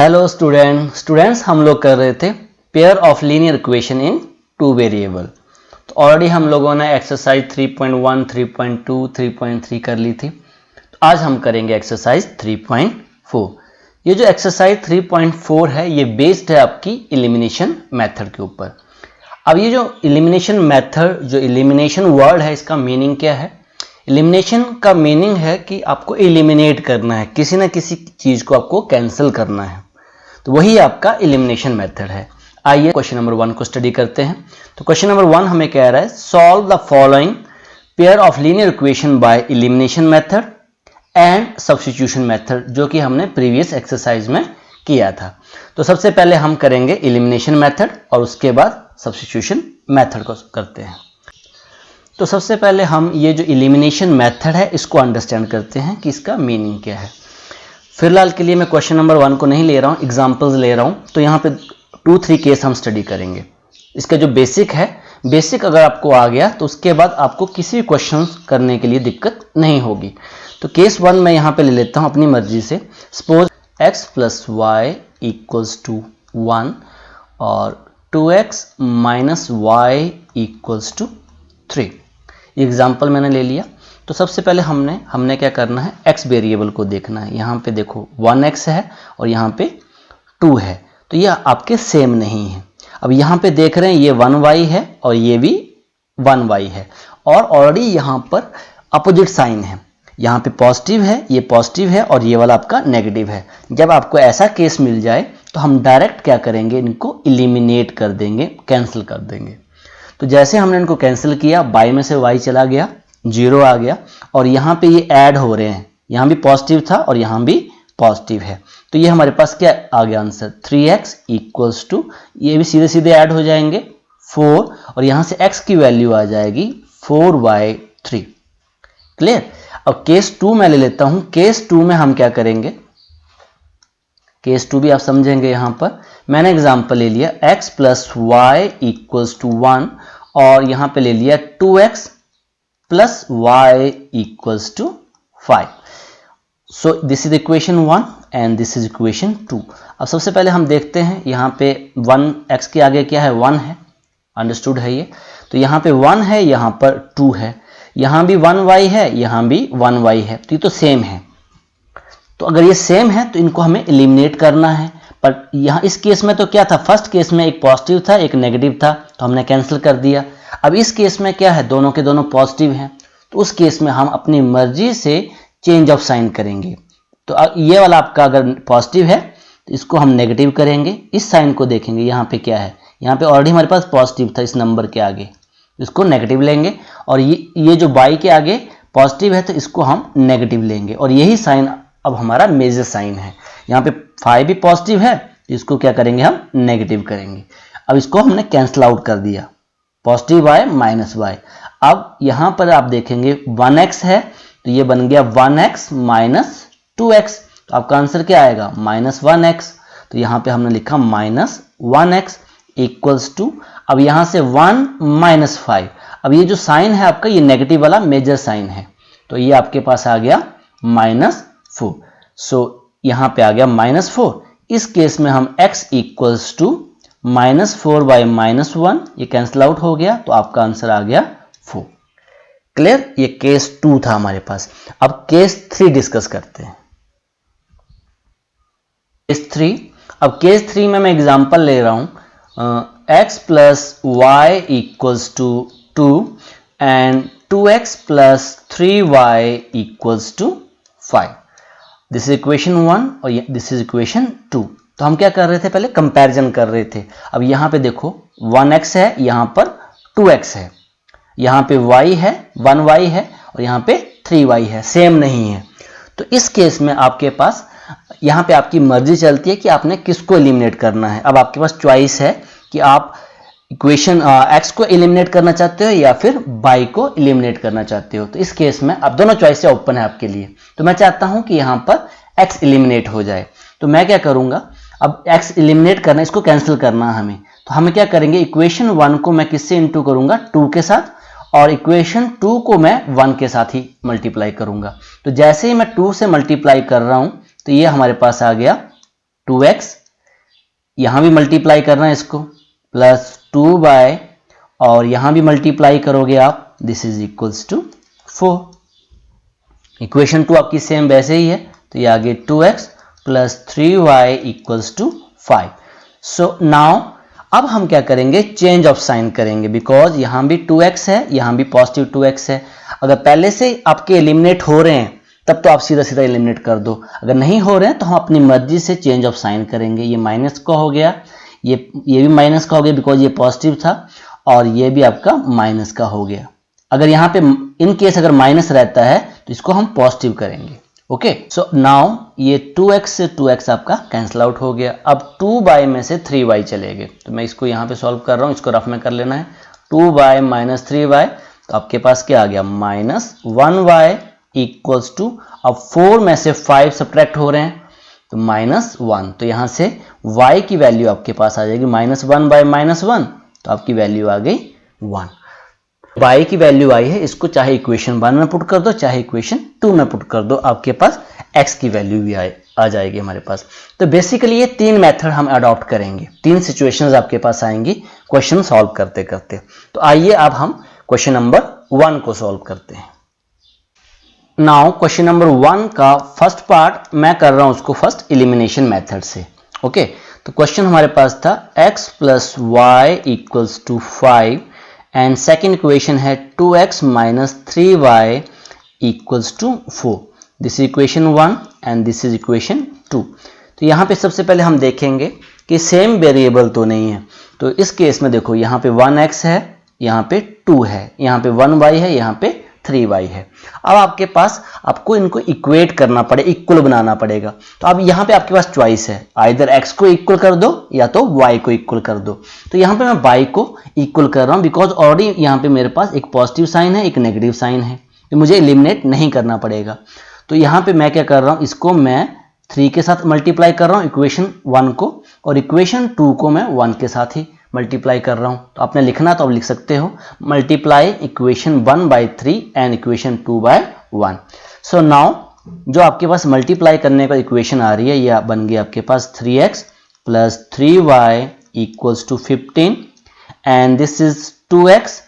Hello students हम लोग कर रहे थे pair of linear equation in two variable. तो ऑलरेडी हम लोगों ने एक्सरसाइज 3.1, 3.2, 3.3 कर ली थी। तो आज हम करेंगे एक्सरसाइज 3.4। ये जो एक्सरसाइज 3.4 है ये बेस्ड है आपकी एलिमिनेशन मेथड के ऊपर। अब ये जो एलिमिनेशन मेथड, जो एलिमिनेशन वर्ड है, इसका मीनिंग क्या है? एलिमिनेशन का मीनिंग है कि आपको एलिमिनेट करना है, किसी ना किसी चीज को आपको कैंसिल करना है, तो वही आपका एलिमिनेशन मेथड है। आइए क्वेश्चन नंबर 1 को स्टडी करते हैं। तो क्वेश्चन नंबर 1 हमें कह रहा है solve the following pair of linear equation by elimination method and substitution method, जो कि हमने प्रीवियस एक्सरसाइज में किया था। तो सबसे पहले हम करेंगे एलिमिनेशन मेथड और उसके बाद सब्स्टिट्यूशन मेथड को करते हैं। तो सबसे पहले हम ये जो एलिमिनेशन मेथड है इसको अंडरस्टैंड करते हैं कि इसका मीनिंग क्या है। फिलहाल के लिए मैं क्वेश्चन नंबर 1 को नहीं ले रहा हूँ, एग्जांपल्स ले रहा हूँ। तो यहाँ पे 2-3 केस हम स्टडी करेंगे। इसका जो बेसिक है, बेसिक अगर आपको आ गया तो उसके बाद आपको किसी भी क्वेश्चन करने के लिए दिक्कत नहीं होगी। तो केस 1 मैं यहाँ पे ले लेता हूँ अपनी मर्जी से। सपोज x + y = 1 और 2x - y = 3। ये एग्जाम्पल मैंने ले लिया। तो सबसे पहले हमने क्या करना है, x वेरिएबल को देखना है। यहाँ पे देखो 1x है और यहाँ पे 2 है, तो ये आपके सेम नहीं है। अब यहाँ पे देख रहे हैं ये 1y है और ये भी 1y है, और ऑलरेडी यहाँ पर अपोजिट साइन है। यहाँ पे पॉजिटिव है, ये पॉजिटिव है और ये वाला आपका नेगेटिव है। जब आपको ऐसा केस मिल जाए तो हम डायरेक्ट क्या करेंगे, इनको एलिमिनेट कर देंगे, कैंसिल कर देंगे। तो जैसे हमने इनको कैंसिल किया, बाई में से y चला गया, 0 आ गया, और यहाँ पे ये ऐड हो रहे हैं। यहाँ भी पॉजिटिव था और यहाँ भी पॉजिटिव है, तो ये हमारे पास क्या आ गया आंसर, 3x = ये भी सीधे सीधे ऐड हो जाएंगे 4, और यहाँ से x की वैल्यू आ जाएगी 4/3। क्लियर? अब केस 2 मैं ले लेता हूँ। केस 2 में हम क्या करेंगे, केस 2 भी आप समझेंगे। यहाँ पर मैंने एग्जांपल ले लिया x + y = 1 और यहाँ पे ले लिया 2x + y = 5। So this is equation 1 and this is equation 2। अब सबसे पहले हम देखते हैं, यहाँ पे 1x के आगे क्या है, 1 है, अंडरस्टूड है ये। तो यहाँ पे 1 है, यहाँ पर 2 है, यहाँ भी 1y है, यहाँ भी 1y है, तो ये तो सेम है। तो अगर ये सेम है तो इनको हमें एलिमिनेट करना है। पर यहाँ इस केस में तो क्या था, फर्स्ट केस में एक पॉजिटिव था एक नेगेटिव था, तो हमने कैंसिल कर दिया। अब इस केस में क्या है, दोनों के दोनों पॉजिटिव हैं, तो उस केस में हम अपनी मर्जी से चेंज ऑफ साइन करेंगे। तो ये वाला आपका अगर पॉजिटिव है तो इसको हम नेगेटिव करेंगे। इस साइन को देखेंगे, यहाँ पे क्या है, यहाँ पे ऑलरेडी हमारे पास पॉजिटिव था इस नंबर के आगे, इसको नेगेटिव लेंगे। और ये जो बाई के आगे पॉजिटिव है तो इसको हम नेगेटिव लेंगे, और यही साइन अब हमारा मेजर साइन है। यहाँ पे 5 भी पॉजिटिव है, इसको क्या करेंगे, हम नेगेटिव करेंगे। अब इसको हमने कैंसिल आउट कर दिया, पॉजिटिव y - y। अब यहाँ पर आप देखेंगे 1x है, तो ये बन गया 1x - 2x। तो आपका आंसर क्या आएगा, -1x। तो यहाँ पे हमने लिखा -1x = अब यहाँ से 1 - 5। अब ये जो साइन है आपका, ये नेगेटिव वाला मेजर साइन है, तो ये आपके पास आ गया -4। सो यहाँ पे आ गया -4। इस केस में हम x = -4/-1, ये कैंसिल आउट हो गया, तो आपका आंसर आ गया 4। क्लियर? ये केस 2 था हमारे पास। अब केस 3 डिस्कस करते हैं। केस 3, अब केस 3 में मैं एग्जांपल ले रहा हूं, x + y = 2 and 2x + 3y = 5। This is equation 1 और दिस इज इक्वेशन 2। तो हम क्या कर रहे थे, पहले कंपैरिजन कर रहे थे। अब यहाँ पे देखो 1x है, यहाँ पर 2x है, यहाँ पे y है, 1y है, और यहाँ पे 3y है, सेम नहीं है। तो इस केस में आपके पास यहाँ पे आपकी मर्जी चलती है कि आपने किसको एलिमिनेट करना है। अब आपके पास चॉइस है कि आप इक्वेशन x को एलिमिनेट करना चाहते हो या फिर y को एलिमिनेट करना चाहते हो। तो इस केस में अब दोनों चॉइस ओपन है आपके लिए। तो मैं चाहता हूं कि यहाँ पर x एलिमिनेट हो जाए, तो मैं क्या करूंगा, अब x एलिमिनेट करना, इसको कैंसिल करना हमें। तो हम क्या करेंगे, इक्वेशन 1 को मैं किससे इंटू करूंगा, 2 के साथ, और इक्वेशन 2 को मैं 1 के साथ ही मल्टीप्लाई करूंगा। तो जैसे ही मैं 2 से मल्टीप्लाई कर रहा हूं तो ये हमारे पास आ गया 2x, यहां भी मल्टीप्लाई करना है इसको, प्लस 2 बाय, और यहां भी मल्टीप्लाई करोगे आप, this is equals to 4। Equation 2 आपकी सेम वैसे ही है, तो ये आगे 2x plus 3y equals to 5। So now अब हम क्या करेंगे, चेंज ऑफ साइन करेंगे, बिकॉज यहां भी 2x है, यहां भी पॉजिटिव 2x है। अगर पहले से आपके एलिमिनेट हो रहे हैं तब तो आप सीधा सीधा एलिमिनेट कर दो, अगर नहीं हो रहे हैं तो हम अपनी मर्जी से चेंज ऑफ साइन करेंगे। ये माइनस का हो गया, ये भी माइनस का हो गया बिकॉज ये पॉजिटिव था, और ये भी आपका माइनस का हो गया। अगर यहाँ पे इन केस अगर माइनस रहता है तो इसको हम पॉजिटिव करेंगे। ओके, सो नाउ ये 2x से 2x आपका कैंसिल आउट हो गया। अब 2y में से 3y चलेंगे, तो मैं इसको यहाँ पे सॉल्व कर रहा हूँ, इसको रफ में कर लेना है। 2y माइनस 3y, तो आपके पास क्या आ गया, माइनस 1y इक्वल्स टू, अब 4 में से 5 सब्ट्रैक्ट हो रहे हैं तो माइनस 1, तो यहाँ से y की वैल्यू आपके पास आ जाएगी माइनस 1 बाय माइनस 1, तो आपकी वैल्यू आ गई 1। y की वैल्यू आई है, इसको चाहे इक्वेशन 1 में पुट कर दो चाहे इक्वेशन 2 में पुट कर दो, आपके पास x की वैल्यू भी आ जाएगी हमारे पास। तो बेसिकली ये 3 मेथड हम अडॉप्ट करेंगे, 3 सिचुएशंस आपके पास आएंगी क्वेश्चन सॉल्व करते करते। तो आइए अब हम क्वेश्चन नंबर 1 को सॉल्व करते हैं। नाउ क्वेश्चन नंबर 1 का फर्स्ट पार्ट मैं कर रहा हूं उसको फर्स्ट एलिमिनेशन मेथड से। ओके, तो क्वेश्चन हमारे पास था x plus y equals to 5 and second equation है 2x minus 3y equals to 4। This is equation 1 and this is equation 2। तो यहाँ पे सबसे पहले हम देखेंगे कि सेम वेरिएबल तो नहीं है, तो इस केस में देखो यहाँ पे 1x है, यहाँ पे 2 है, यहाँ पे 1y है, यहाँ पे 3y है। अब आपके पास आपको इनको इक्वेट करना पड़े, इक्वल बनाना पड़ेगा। तो अब यहाँ पे आपके पास चॉइस है, आइदर x को इक्वल कर दो या तो y को इक्वल कर दो। तो यहाँ पे मैं y को इक्वल कर रहा हूँ बिकॉज ऑलरेडी यहाँ पे मेरे पास एक पॉजिटिव साइन है, एक नेगेटिव साइन है, तो मुझे एलिमिनेट नहीं करना पड़ेगा। तो यहाँ पे मैं क्या कर रहा हूँ, इसको मैं 3 के साथ मल्टीप्लाई कर रहा हूँ इक्वेशन 1 को, और इक्वेशन 2 को मैं 1 के साथ ही मल्टीप्लाई कर रहा हूं। तो आपने लिखना तो आप लिख सकते हो, multiply equation 1 by 3 and equation 2 by 1। So now जो आपके पास मल्टीप्लाई करने का इक्वेशन आ रही है, यह बन गई आपके पास 3x plus 3y equals to 15 and this is 2x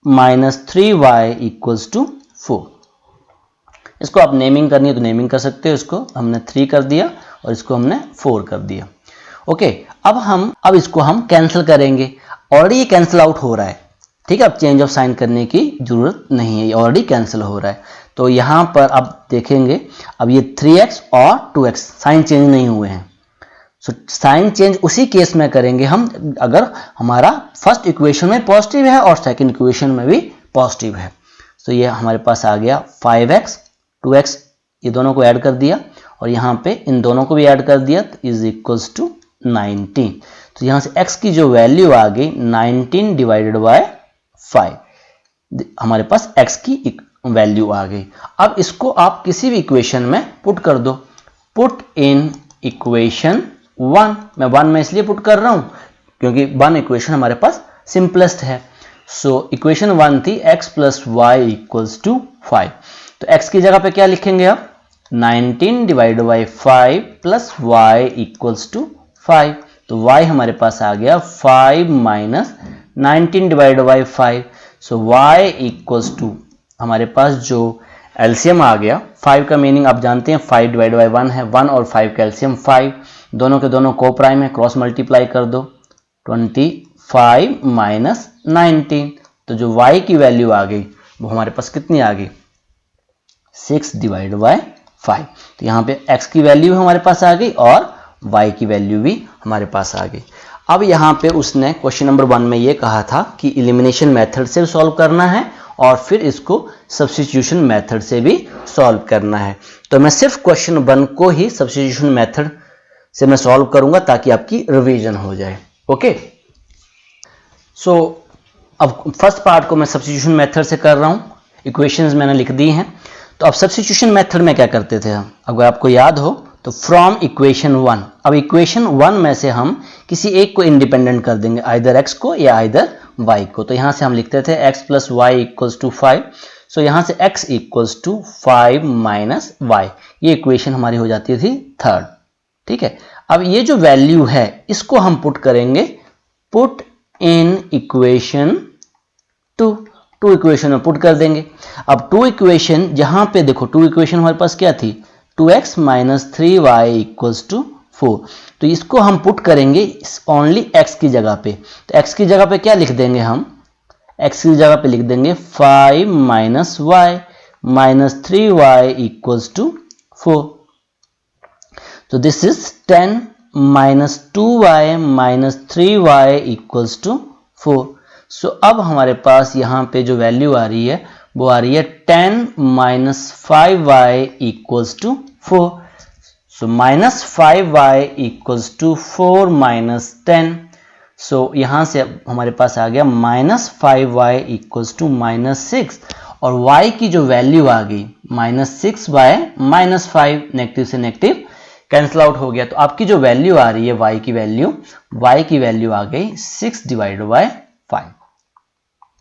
minus 3y equals to 4। इसको आप नेमिंग करनी है तो नेमिंग कर सकते हो, इसको हमने 3 कर दिया और इसको हमने 4 कर दिया। ओके, अब इसको हम कैंसिल करेंगे, ऑलरेडी ये कैंसिल आउट हो रहा है, ठीक है। अब चेंज ऑफ साइन करने की जरूरत नहीं है, ऑलरेडी कैंसिल हो रहा है। तो यहाँ पर अब देखेंगे, अब ये 3x और 2x साइन चेंज नहीं हुए हैं। सो साइन चेंज उसी केस में करेंगे हम अगर हमारा फर्स्ट इक्वेशन में पॉजिटिव है और सेकंड इक्वेशन में भी पॉजिटिव है। तो ये हमारे पास आ गया 5x 2x, ये दोनों को ऐड कर दिया और यहाँ पे इन दोनों को भी ऐड कर दिया, तो इज इक्वल्स टू 19। तो यहां से x की जो वैल्यू आ गई 19 डिवाइडेड बाय 5, हमारे पास x की वैल्यू आ गई। अब इसको आप किसी भी इक्वेशन में पुट कर दो, पुट इन इक्वेशन 1। मैं 1 में इसलिए पुट कर रहा हूं क्योंकि 1 इक्वेशन हमारे पास सिंपलेस्ट है। सो इक्वेशन 1 थी x plus y equals to 5, तो x की जगह पे क्या लिखेंगे आप, 19 divided by 5 plus y equals to 5। तो y हमारे पास आ गया 5 minus 19 divide by 5। So y equals to हमारे पास जो एलसीएम आ गया, 5 का मीनिंग आप जानते हैं 5 डिवाइड बाई 1 है, 1 और 5 का एलसीएम 5, दोनों के दोनों को प्राइम है, क्रॉस मल्टीप्लाई कर दो, 25 माइनस 19। तो जो y की वैल्यू आ गई वो हमारे पास कितनी आ गई, 6 डिवाइड बाई 5। तो यहाँ पे x की वैल्यू हमारे पास आ गई और y की वैल्यू भी हमारे पास आ गई। अब यहाँ पे उसने क्वेश्चन नंबर 1 में ये कहा था कि एलिमिनेशन मेथड से सॉल्व करना है और फिर इसको सब्स्टिट्यूशन मेथड से भी सॉल्व करना है। तो मैं सिर्फ क्वेश्चन 1 को ही सब्स्टिट्यूशन मेथड से मैं सॉल्व करूंगा ताकि आपकी रिवीजन हो जाए। ओके, सो अब फर्स्ट पार्ट को मैं सब्स्टिट्यूशन मेथड से कर रहा हूं, इक्वेशंस मैंने लिख दी हैं। तो अब सब्स्टिट्यूशन मेथड में क्या करते थे हम, अगर आपको याद हो तो फ्रॉम इक्वेशन 1, अब इक्वेशन 1 में से हम किसी एक को इंडिपेंडेंट कर देंगे, आइदर x को या आइदर y को। तो यहां से हम लिखते थे x plus y equals to 5। So यहां से x equals to 5 minus y, ये इक्वेशन हमारी हो जाती थी थर्ड, ठीक है। अब ये जो वैल्यू है इसको हम पुट करेंगे, पुट इन इक्वेशन 2 इक्वेशन में पुट कर देंगे। अब 2 इक्वेशन जहां पे देखो 2 इक्वेशन हमारे पास क्या थी, 2x minus 3y equals to 4। तो इसको हम पुट करेंगे ओनली x की जगह पे। तो x की जगह पे क्या लिख देंगे हम, x की जगह पे लिख देंगे 5 minus y minus 3y equals to 4। तो this is 10 minus 2y minus 3y equals to 4। So अब हमारे पास यहाँ पे जो वैल्यू आ रही है वो आ रही है 10 minus 5y equals to 4। So minus 5y equals to 4 minus 10। So यहाँ से हमारे पास आ गया minus 5y equals to minus 6 और y की जो वैल्यू आ गई माइनस 6 माइनस 5, नेगेटिव से नेगेटिव कैंसिल आउट हो गया। तो आपकी जो वैल्यू आ रही है y की वैल्यू आ गई 6 डिवाइड बाय 5।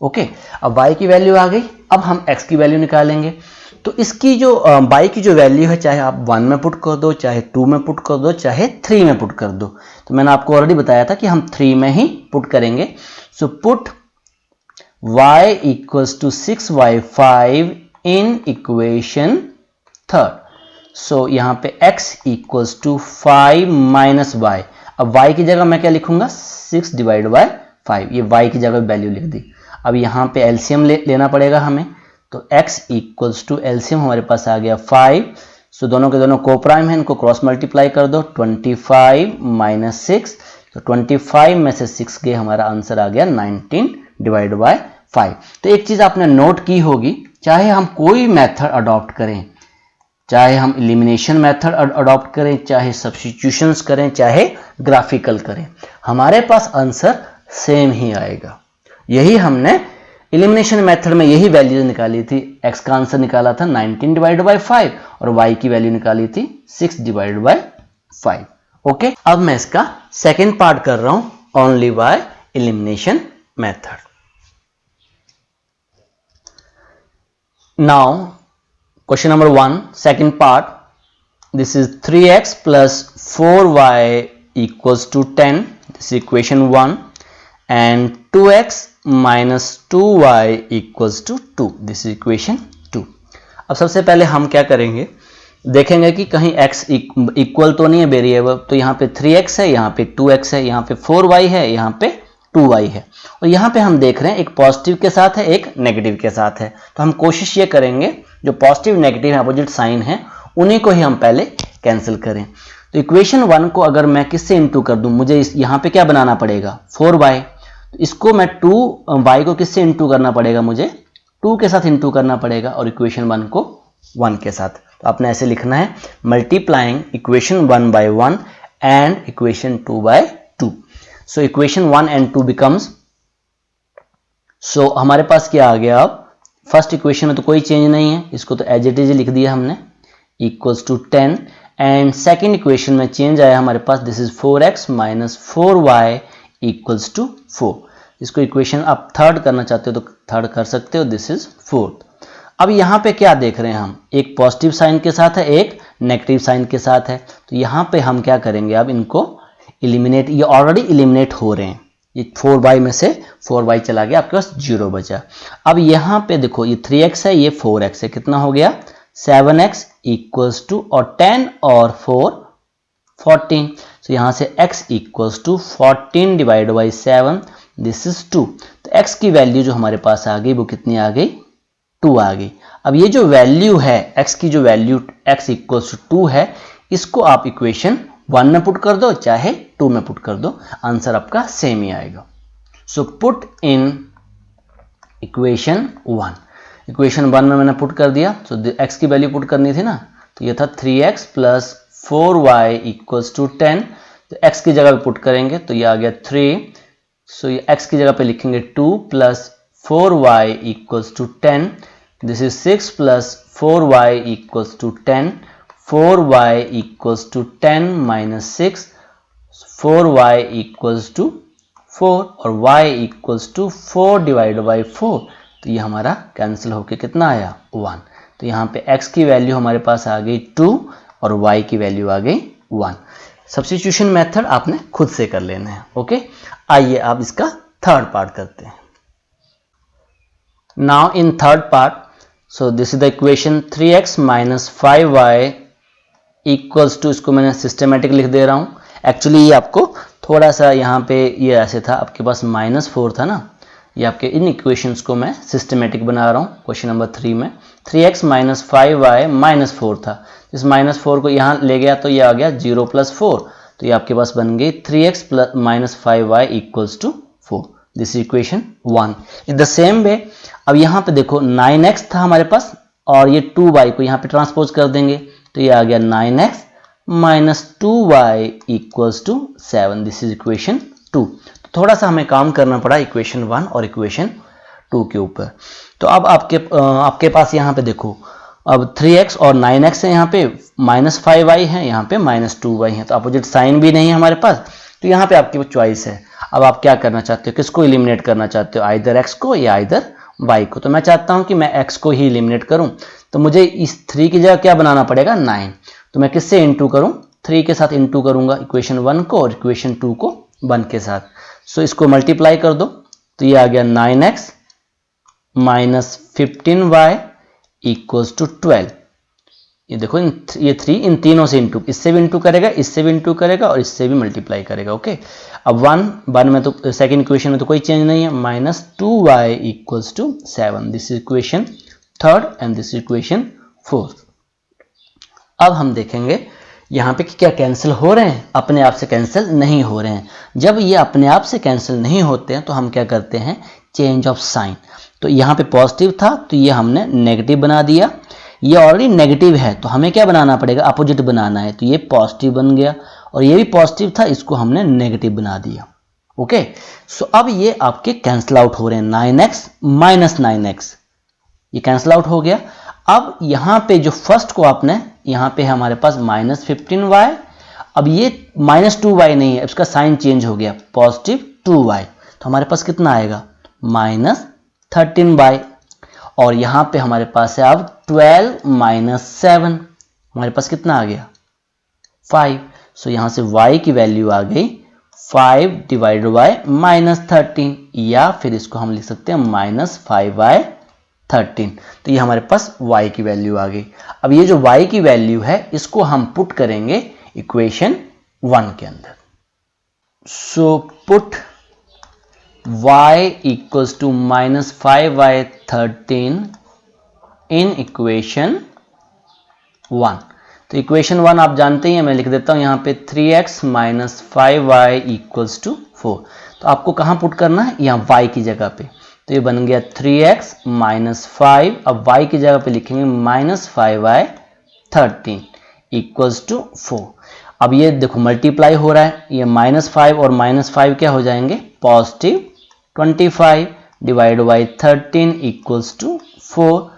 ओके, अब y की वैल्यू आ गई। अब हम x की वैल्यू निकालेंगे। तो इसकी जो y की जो वैल्यू है, चाहे आप 1 में पुट कर दो, चाहे 2 में पुट कर दो, चाहे 3 में पुट कर दो। तो मैंने आपको ऑलरेडी बताया था कि हम 3 में ही पुट करेंगे। So put y equals to 6y5 in equation 3। So यहाँ पे x equals to 5 minus y। अब y की जगह मैं क्या लिखूंगा, 6 डिवाइड बाय 5। ये y की जगह वैल्यू लिख दी। अब यहाँ पे एलसीएम लेना पड़ेगा हमें। तो x इक्वल्स टू एलसीएम हमारे पास आ गया 5। सो दोनों के दोनों कोप्राइम है, इनको क्रॉस मल्टीप्लाई कर दो, 25 माइनस 6। तो 25 में से 6 गए, हमारा आंसर आ गया 19 डिवाइड बाय 5। तो एक चीज आपने नोट की होगी, चाहे हम कोई मेथड अडॉप्ट करें, चाहे हम एलिमिनेशन मेथड अडॉप्ट करें, चाहे सब्स्टिट्यूशंस करें, चाहे ग्राफिकल करें, हमारे पास आंसर सेम ही आएगा। यही हमने एलिमिनेशन मेथड में यही वैल्यू निकाली थी। x का आंसर निकाला था 19 डिवाइड बाय 5 और y की वैल्यू निकाली थी 6 डिवाइड बाय 5। ओके, अब मैं इसका सेकेंड पार्ट कर रहा हूं only by elimination method. Now question number 1, second part. This is 3x plus 4y equals to 10, this equation 1, and 2x minus 2y equals to 2, this is equation 2। अब सबसे पहले हम क्या करेंगे, देखेंगे कि कहीं x इक्वल तो नहीं है वेरिएबल। तो यहाँ पे 3x है, यहाँ पे 2x है, यहाँ पे 4y है, यहाँ पे 2y है। और यहाँ पे हम देख रहे हैं एक पॉजिटिव के साथ है, एक नेगेटिव के साथ है। तो हम कोशिश ये करेंगे जो पॉजिटिव नेगेटिव अपोजिट साइन है उन्हीं को ही हम पहले कैंसिल करें। तो इक्वेशन 1 को अगर मैं किससे इंटू कर दूं, मुझे यहाँ पे क्या बनाना पड़ेगा, 4y। तो इसको मैं 2y को किससे इंटू करना पड़ेगा, मुझे 2 के साथ इंटू करना पड़ेगा, और इक्वेशन 1 को 1 के साथ। तो आपने ऐसे लिखना है, multiplying equation 1 by 1 and equation 2 by 2। So equation 1 and 2 becomes, so हमारे पास क्या आ गया, अब फर्स्ट इक्वेशन में तो कोई चेंज नहीं है, इसको तो एज इट इज लिख दिया हमने, equals to 10। And second equation में चेंज आया हमारे पास, this is 4x minus 4y equals to 4। इसको इक्वेशन आप थर्ड करना चाहते हो तो थर्ड कर सकते हो, दिस इज फोर्थ। अब यहाँ पे क्या देख रहे हैं हम, एक पॉजिटिव साइन के साथ है, एक नेगेटिव साइन के साथ है। तो यहाँ पे हम क्या करेंगे, अब इनको इलिमिनेट, ये ऑलरेडी इलिमिनेट हो रहे हैं। ये 4y में से 4y चला गया, आपके पास 0 बचा। अब यहाँ पे देखो, ये 3x है, ये 4x है, कितना हो गया 7x इक्वल्स टू, और 10 और 4 14। तो यहाँ से x equals to 14 divide by 7, this is 2। तो x की वैल्यू जो हमारे पास आ गई वो कितनी आ गई, 2 आ गई। अब ये जो वैल्यू है x की, जो वैल्यू x इक्वल्स टू 2 है, इसको आप इक्वेशन 1 में पुट कर दो, चाहे 2 में पुट कर दो, आंसर आपका सेम ही आएगा। So put in equation 1। Equation 1 में मैंने पुट कर दिया, तो x की वैल्यू पुट करनी थी ना, तो ये था 3x plus 4y equals to 10। तो x की जगह पे पुट करेंगे तो ये आ गया 3। सो ये x की जगह पे लिखेंगे 2 plus 4y equals to 10, this is 6 plus 4y equals to 10, 4y equals to 10 minus 6, 4y equals to 4, और y equals to 4 divide by 4। तो ये हमारा कैंसिल होके कितना आया, 1। तो यहाँ पे x की वैल्यू हमारे पास आ गई 2 और y की वैल्यू आ गई 1। सब्स्टिट्यूशन मेथड आपने खुद से कर लेना है। ओके, आइए आप इसका थर्ड पार्ट करते हैं। Now in third part, so this is the equation 3x minus 5y equals to, इसको मैंने सिस्टमेटिक लिख दे रहा हूं। एक्चुअली ये आपको थोड़ा सा यहाँ पे ये ऐसे था, आपके पास -4 था ना, ये आपके इन इक्वेशंस को मैं सिस्टमेटिक बना रहा हूँ। क्वेश्चन नंबर 3 में 3x माइनस 5y -4 था, इस -4 को यहाँ ले गया तो ये आ गया 0 + 4, तो ये आपके पास बन गई 3x minus 5y equals to 4। This is equation 1। In the same way अब यहाँ पे देखो 9x था हमारे पास और ये 2y को यहाँ पे ट्रांसपोज कर देंगे तो ये आ गया 9x minus 2y equals to 7। This is equation 2। तो थोड़ा सा हमें काम करना पड़ा इक्वेशन 1 और इक्वेशन 2 के ऊपर। तो अब आपके पास यहाँ पे देखो अब 3x और 9x है, यहाँ पे -5y है, यहाँ पे -2y है, तो अपोजिट साइन भी नहीं है हमारे पास, तो यहाँ पे आपकी चॉइस है। अब आप क्या करना चाहते हो, किसको एलिमिनेट करना चाहते हो, आइदर x को या आइदर y को। तो मैं चाहता हूँ कि मैं x को ही एलिमिनेट करूँ, तो मुझे इस 3 की जगह क्या बनाना पड़ेगा 9। तो मैं किससे इंटू करूँ, 3 के साथ इंटू करूँगा इक्वेशन 1 को और इक्वेशन 2 को 1 के साथ। सो इसको मल्टीप्लाई कर दो तो ये आ गया 9x minus 15y equals to 12। ये देखो ये 3 इन तीनों से इंटू, इससे भी इंटू करेगा, इससे भी इंटू करेगा और इससे भी मल्टीप्लाई करेगा। ओके, अब 1 में तो सेकंड इक्वेशन में तो कोई चेंज नहीं है, -2y equals to 7। This is equation 3rd and this is equation 4th। अब हम देखेंगे यहाँ पे कि क्या कैंसिल हो रहे हैं, अपने आप से कैंसिल नहीं हो रहे हैं। जब ये अपने आप से कैंसिल नहीं होते हैं तो हम क्या करते हैं, चेंज ऑफ साइन। तो यहाँ पे पॉजिटिव था तो ये हमने नेगेटिव बना दिया, ये ऑलरेडी नेगेटिव है तो हमें क्या बनाना पड़ेगा, अपोजिट बनाना है, तो ये पॉजिटिव बन गया और ये भी पॉजिटिव था, इसको हमने नेगेटिव बना दिया। ओके, सो अब ये आपके कैंसिल आउट हो रहे हैं, 9x माइनस 9x ये कैंसिल आउट हो गया। अब यहाँ पे जो फर्स्ट को आपने, यहाँ पे हमारे पास -15y, अब ये -2y नहीं है, इसका साइन चेंज हो गया, +2y, तो हमारे पास कितना आएगा -13y। और यहाँ पे हमारे पास है अब 12 माइनस 7, हमारे पास कितना आ गया 5। सो यहाँ से y की वैल्यू आ गई 5 डिवाइडेड बाय -13, या फिर इसको हम लिख सकते हैं -5/13। तो ये हमारे पास y की वैल्यू आ गई। अब ये जो y की वैल्यू है इसको हम पुट करेंगे इक्वेशन 1 के अंदर। So put y equals to -5/13 in equation 1। तो इक्वेशन 1 आप जानते ही हैं, मैं लिख देता हूं यहाँ पे 3x minus 5y equals to 4। तो आपको कहाँ पुट करना है, यहाँ y की जगह पे, तो ये बन गया 3x माइनस 5, अब y की जगह पे लिखेंगे -5/13 इक्वल्स टू 4। अब ये देखो मल्टीप्लाई हो रहा है, ये -5 और -5 क्या हो जाएंगे positive 25 divide by 13 equals to 4,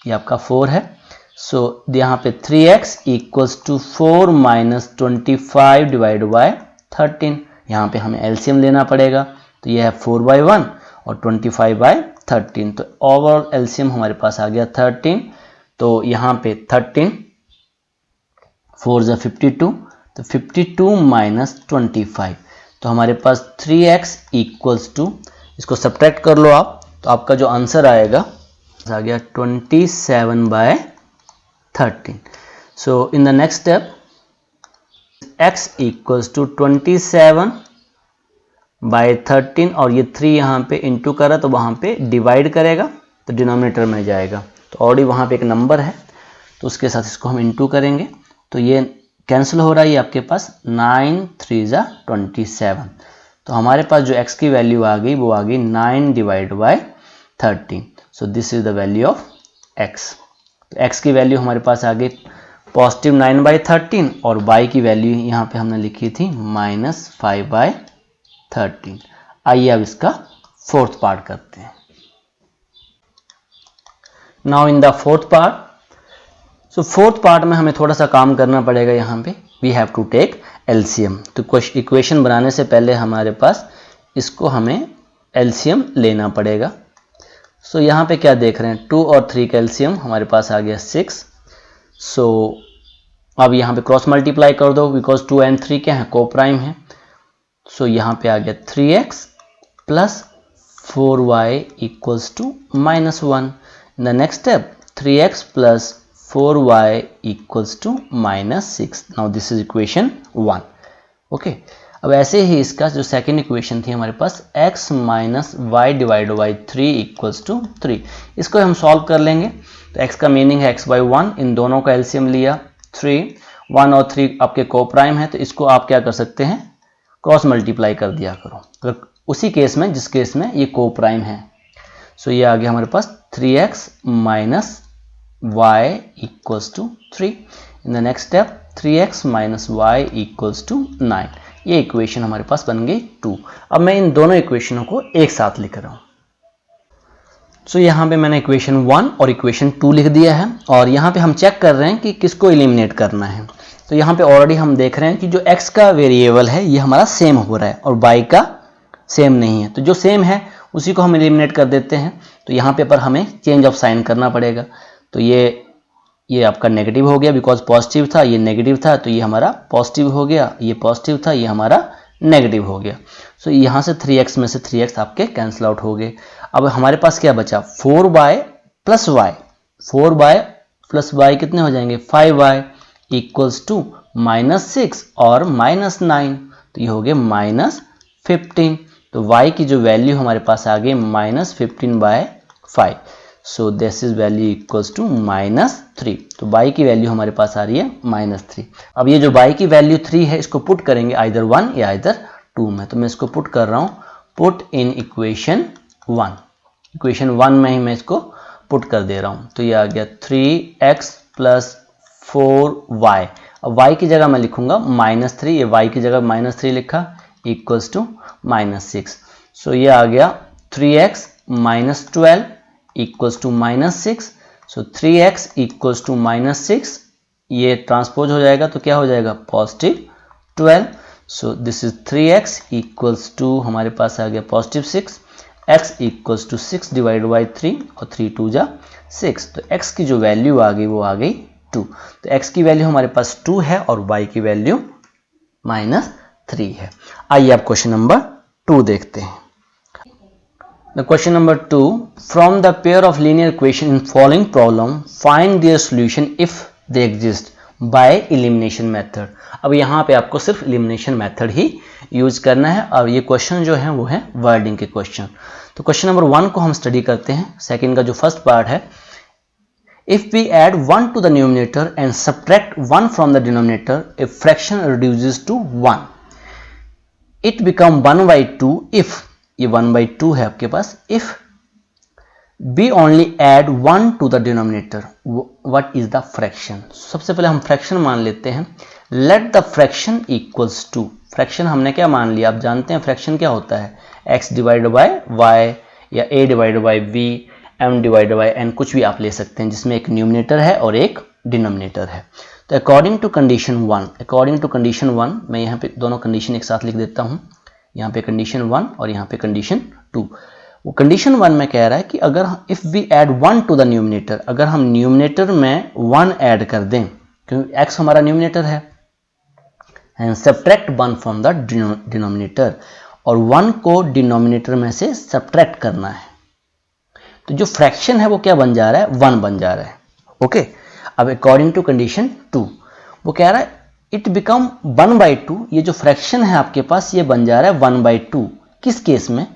ये आपका 4 है। सो यहाँ पे 3x equals to 4 minus 25 divide by 13, यहाँ पे हमें एलसीएम लेना पड़ेगा, तो ये है 4/1 और 25/13, तो ओवरऑल एलसीएम हमारे पास आ गया 13। तो यहाँ पे 13 4 × 52, तो 52 माइनस 25, तो हमारे पास 3x इक्वल्स टू, इसको सब्ट्रैक्ट कर लो आप, तो आपका जो आंसर आएगा आ गया 27/13। So in the next step x equals to 27/13 और ये 3 यहाँ पे इंटू करा तो वहाँ पे डिवाइड करेगा तो डिनोमिनेटर में जाएगा, तो ऑलरेडी वहाँ पे एक नंबर है तो उसके साथ इसको हम इंटू करेंगे, तो ये कैंसिल हो रहा है, ये आपके पास 9 3 × 27। तो हमारे पास जो x की वैल्यू आ गई वो आ गई 9 divide by 13। So this is the value of x। तो x की वैल्यू हमारे पास आ गई पॉजिटिव 9/13 और y की वैल्यू यहाँ पे हमने लिखी थी -5/13। आइए अब इसका फोर्थ पार्ट करते हैं। Now in the fourth part, so fourth part में हमें थोड़ा सा काम करना पड़ेगा, यहाँ पे we have to take LCM. तो इक्वेशन बनाने से पहले हमारे पास इसको हमें एलसीएम लेना पड़ेगा। सो यहाँ पे क्या देख रहे हैं, 2 और 3 का एलसीएम हमारे पास आ गया 6। सो अब यहाँ पे क्रॉस मल्टीप्लाई कर दो, बिकॉज 2 and 3 क्या है, को प्राइम है। सो यहाँ पे आ गया 3x plus 4y equals to -1। In the next step 3x plus 4y equals to -6। Now this is equation 1। Okay, अब ऐसे ही इसका जो सेकेंड इक्वेशन थी हमारे पास x minus y divide by 3 equals to 3, इसको हम सॉल्व कर लेंगे। तो x का मीनिंग है x/1, इन दोनों का एलसीएम लिया 3, 1 और 3 आपके को प्राइम है, तो इसको आप क्या कर सकते हैं, क्रॉस मल्टीप्लाई कर दिया करो, अगर उसी केस में जिस केस में ये को प्राइम है। सो ये आ गया हमारे पास 3x minus y equals to 3। In the next step 3x minus y equals to 9। ये इक्वेशन हमारे पास बन गई 2। अब मैं इन दोनों इक्वेशनों को एक साथ लिख रहा हूं। सो यहाँ पे मैंने इक्वेशन 1 और इक्वेशन 2 लिख दिया है, और यहाँ पे हम चेक कर रहे हैं कि किसको एलिमिनेट करना है। तो यहाँ पे ऑलरेडी हम देख रहे हैं कि जो x का वेरिएबल है ये हमारा सेम हो रहा है और y का सेम नहीं है, तो जो सेम है उसी को हम एलिमिनेट कर देते हैं। तो यहाँ पे पर हमें चेंज ऑफ साइन करना पड़ेगा। तो ये आपका नेगेटिव हो गया, बिकॉज पॉजिटिव था, ये नेगेटिव था, तो ये हमारा पॉजिटिव हो गया, ये पॉजिटिव था, ये हमारा नेगेटिव हो गया। सो यहाँ से 3x में से 3x आपके कैंसिल आउट हो गए। अब हमारे पास क्या बचा, 4y plus y, 4y plus y कितने हो जाएंगे, 5y इक्वल्स टू -6 और -9, तो ये हो गए -15। तो y की जो वैल्यू हमारे पास आ गई -15/5। So this is value equals to -3। तो y की वैल्यू हमारे पास आ रही है -3। अब ये जो y की वैल्यू 3 है, इसको पुट करेंगे आइदर 1 या आइदर 2 में। तो मैं इसको पुट कर रहा हूँ, पुट इन इक्वेशन 1। इक्वेशन 1 में ही मैं इसको पुट कर दे रहा हूँ। तो ये आ गया 3x प्लस 4y। अब y की जगह मैं लिखूंगा -3, ये y की जगह -3 लिखा, इक्वल्स टू -6। सो ये आ गया 3x minus 12 equals to -6। So 3x equals to -6, ये ट्रांसपोज हो जाएगा तो क्या हो जाएगा, +12। So this is 3x equals to हमारे पास आ गया +6, x equals to 6 divide by 3 और 3 2 जा 6। तो x की जो वैल्यू आ गई वो आ गई 2। तो x की वैल्यू हमारे पास 2 है और y की वैल्यू -3 है। आइए आप क्वेश्चन नंबर 2 देखते हैं। The question number 2, from the pair of linear equation in following problem, find their solution if they exist by elimination method। अब यहाँ पे आपको सिर्फ elimination method ही यूज करना है, और ये क्वेश्चन जो है वो है वर्डिंग के क्वेश्चन। तो क्वेश्चन नंबर 1 को हम स्टडी करते हैं। सेकंड का जो फर्स्ट पार्ट है, if we add 1 to the numerator and subtract 1 from the denominator, a fraction reduces to 1, it become 1/2 if, ये 1/2 है आपके पास, if we only add 1 to the denominator, what is the fraction। सबसे पहले हम fraction मान लेते हैं। let the fraction equals to, fraction हमने क्या मान लिया, आप जानते हैं फ्रैक्शन क्या होता है, x डिवाइड बाय y या a divide by v, m divide by n, कुछ भी आप ले सकते हैं जिसमें एक न्यूमिनेटर है और एक डिनोमिनेटर है। तो अकॉर्डिंग टू कंडीशन 1, मैं यहाँ पे दोनों कंडीशन एक साथ लिख देता हूँ। यहाँ पे कंडीशन 1 और यहाँ पे कंडीशन 2। वो कंडीशन 1 में कह रहा है कि अगर if we add 1 to the numerator, अगर हम न्यूमिनेटर में 1 ऐड कर दें, क्योंकि x हमारा न्यूमिनेटर है, and subtract 1 from the denominator, और 1 को डिनोमिनेटर में से सब्ट्रैक्ट करना है, तो जो फ्रैक्शन है वो क्या बन जा रहा है, 1 बन जा रहा है। ओके, अब अकॉर्डिंग टू कंडीशन 2 वो कह रहा है इट बिकम 1/2, ये जो फ्रैक्शन है आपके पास ये बन जा रहा है 1/2। किस केस में,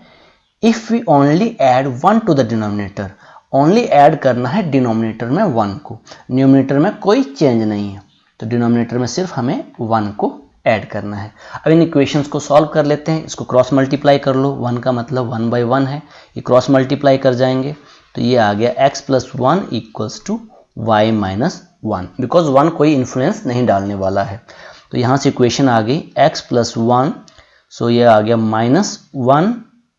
if we only add 1 to the denominator, only add करना है डिनोमिनेटर में 1 को, न्यूमिनेटर में कोई चेंज नहीं है, तो डिनोमिनेटर में सिर्फ हमें 1 को ऐड करना है। अब इन इक्वेशंस को सॉल्व कर लेते हैं। इसको क्रॉस मल्टीप्लाई कर लो, 1 का मतलब 1/1 है, ये क्रॉस मल्टीप्लाई कर जाएंगे तो ये आ गया x plus 1 equals to y minus 1, because 1 कोई इन्फ्लुएंस नहीं डालने वाला है। तो यहाँ से इक्वेशन आ गई x प्लस 1, सो ये आ गया -1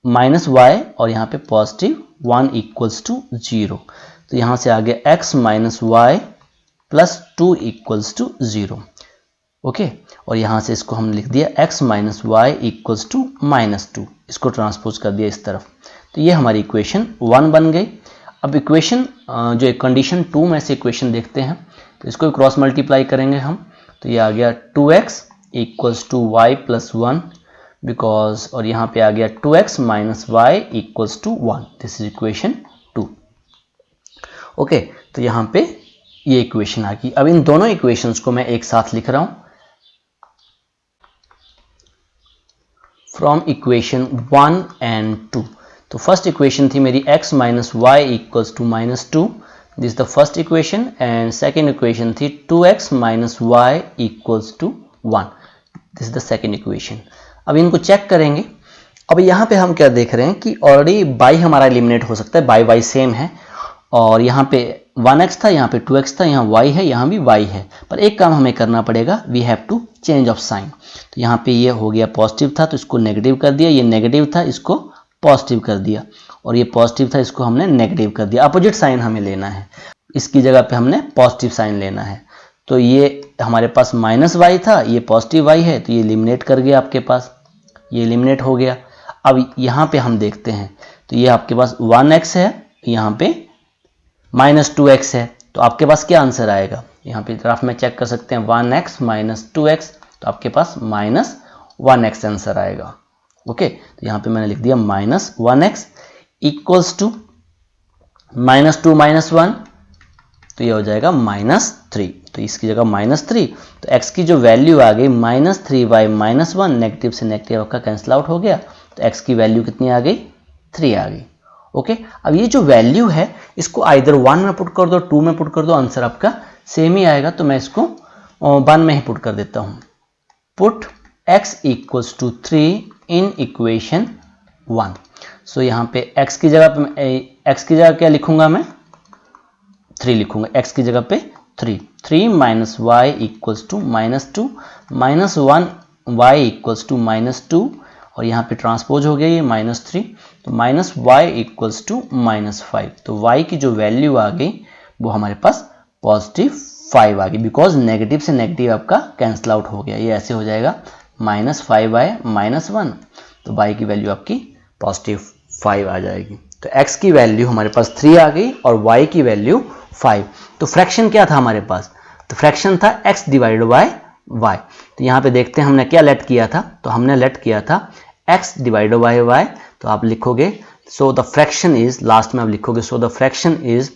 माइनस y और यहाँ पे +1 इक्वल्स टू 0। तो यहाँ से आ गया x minus y plus 2 equals to 0। Okay, और यहाँ से इसको हम लिख दिया x minus y equals to -2, इसको ट्रांसपोज कर दिया इस तरफ। तो ये हमारी इक्वेशन 1 बन गई। अब इक्वेशन जो कंडीशन 2 में से इक्वेशन देखते हैं, तो इसको क्रॉस मल्टीप्लाई करेंगे हम। तो ये आ गया 2x equals to y plus 1 because, और यहाँ पे आ गया 2x minus y equals to 1, this is equation 2। Okay, तो यहाँ पे ये इक्वेशन आ गई। अब इन दोनों इक्वेशंस को मैं एक साथ लिख रहा हूँ। फ्रॉम इक्वेशन 1 एंड 2, तो फर्स्ट इक्वेशन थी मेरी x minus y equals to minus 2, this is the first equation, and second equation थी 2x minus y equals to 1, this is the second equation. अब इनको चेक करेंगे। अब यहाँ पे हम क्या देख रहे हैं कि ऑलरेडी बाई हमारा एलिमिनेट हो सकता है, बाई वाई सेम है, और यहाँ पे 1x था, यहाँ पे 2x था, यहाँ y है, यहाँ भी y है, पर एक काम हमें करना पड़ेगा, we have to change of sign. तो यहाँ पे ये हो गया पॉजिटिव था तो इसको नेगेटिव कर दिया, ये नेगेटिव था इसको पॉजिटिव कर दिया, और ये पॉजिटिव था इसको हमने नेगेटिव कर दिया। अपोजिट साइन हमें लेना है, इसकी जगह पे हमने पॉजिटिव साइन लेना है। तो ये हमारे पास माइनस वाई था, ये पॉजिटिव वाई है, तो ये एलिमिनेट कर गया आपके पास, ये एलिमिनेट हो गया। अब यहाँ पे हम देखते हैं, तो ये आपके पास 1x है, यहाँ पे माइनस 2x है, तो आपके पास क्या आंसर आएगा? यहाँ पे ग्राफ में चेक कर सकते हैं, 1x माइनस 2x, तो आपके पास माइनस 1x आंसर आएगा। ओके, तो यहाँ पे मैंने लिख दिया minus 1x equals to minus 2 minus 1, तो ये हो जाएगा माइनस 3, तो इसकी जगह माइनस 3, तो x की जो वैल्यू आ गई माइनस 3y माइनस 1, नेगेटिव से नेगेटिव आपका कैंसिल आउट हो गया, तो x की वैल्यू कितनी आ गई? 3 आ गई। ओके, अब ये जो वैल्यू है इसको आइदर 1 में पुट कर दो, 2 में पुट कर दो, आंसर आपका सेम ही आएगा, तो मैं इसको 1 में ही पुट कर देता हूँ। Put x equals to 3 in equation 1। So यहाँ पे x की जगह क्या लिखूंगा मैं? 3 लिखूंगा, x की जगह पे 3 minus y equals to minus 2, minus 1 y equals to minus 2, और यहाँ पे ट्रांसपोज हो गया ये माइनस 3, तो minus y equals to minus 5, तो y की जो वैल्यू आ गई वो हमारे पास पॉजिटिव 5 आ गई, बिकॉज नेगेटिव से नेगेटिव आपका कैंसिल आउट हो गया। ये ऐसे हो जाएगा माइनस 5y माइनस 1, तो y की वैल्यू आपकी पॉजिटिव 5 आ जाएगी। तो x की वैल्यू हमारे पास 3 आ गई और y की वैल्यू 5। तो फ्रैक्शन क्या था हमारे पास? तो फ्रैक्शन था x डिवाइडेड बाय y। तो यहाँ पे देखते हैं हमने क्या लेट किया था, तो हमने लेट किया था x डिवाइडेड बाय y, तो आप लिखोगे so the fraction is, last में आप लिखोगे so the fraction is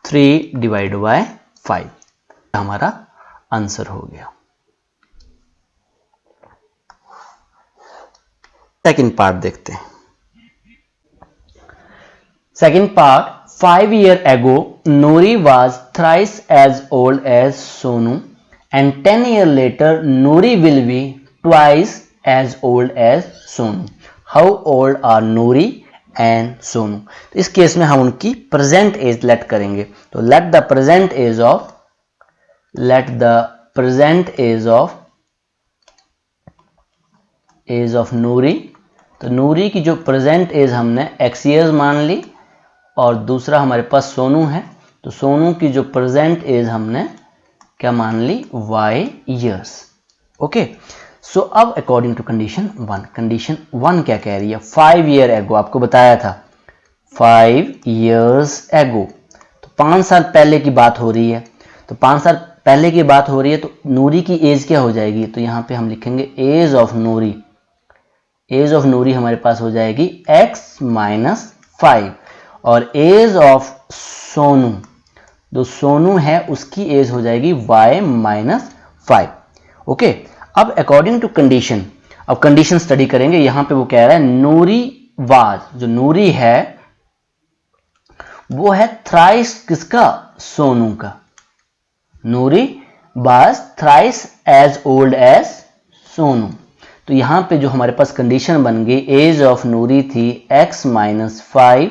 3 divided by 5, हमारा आंसर हो गया। सेकंड पार्ट देखते हैं। Second part, 5 years ago Nori was thrice as old as Sonu, and 10 years later Nori will be twice as old as Sonu. How old are Nori and Sonu? तो इस case में हम उनकी present as let करेंगे, तो let the present age of Noori. तो नूरी की जो प्रेजेंट एज हमने x ईयर्स मान ली, और दूसरा हमारे पास सोनू है, तो सोनू की जो प्रेजेंट एज हमने क्या मान ली? y years. ओके, सो अब अकॉर्डिंग टू कंडीशन 1, कंडीशन 1 क्या कह रही है? 5 years ago, आपको बताया था 5 years ago, तो 5 साल पहले की बात हो रही है, तो 5 साल पहले की बात हो रही है, तो नूरी की एज क्या हो जाएगी? तो यहाँ पे हम लिखेंगे age of Noori. Age of Noori हमारे पास हो जाएगी x माइनस 5, और एज ऑफ सोनू, जो सोनू है उसकी एज हो जाएगी y माइनस 5। ओके, अब अकॉर्डिंग टू कंडीशन, अब कंडीशन स्टडी करेंगे। यहां पे वो कह रहा है नूरी वाज, जो नूरी है वो है थ्राइस किसका? सोनू का। Noori was thrice as old as Sonu. तो यहां पे जो हमारे पास कंडीशन बन गई, एज ऑफ नूरी थी x माइनस 5,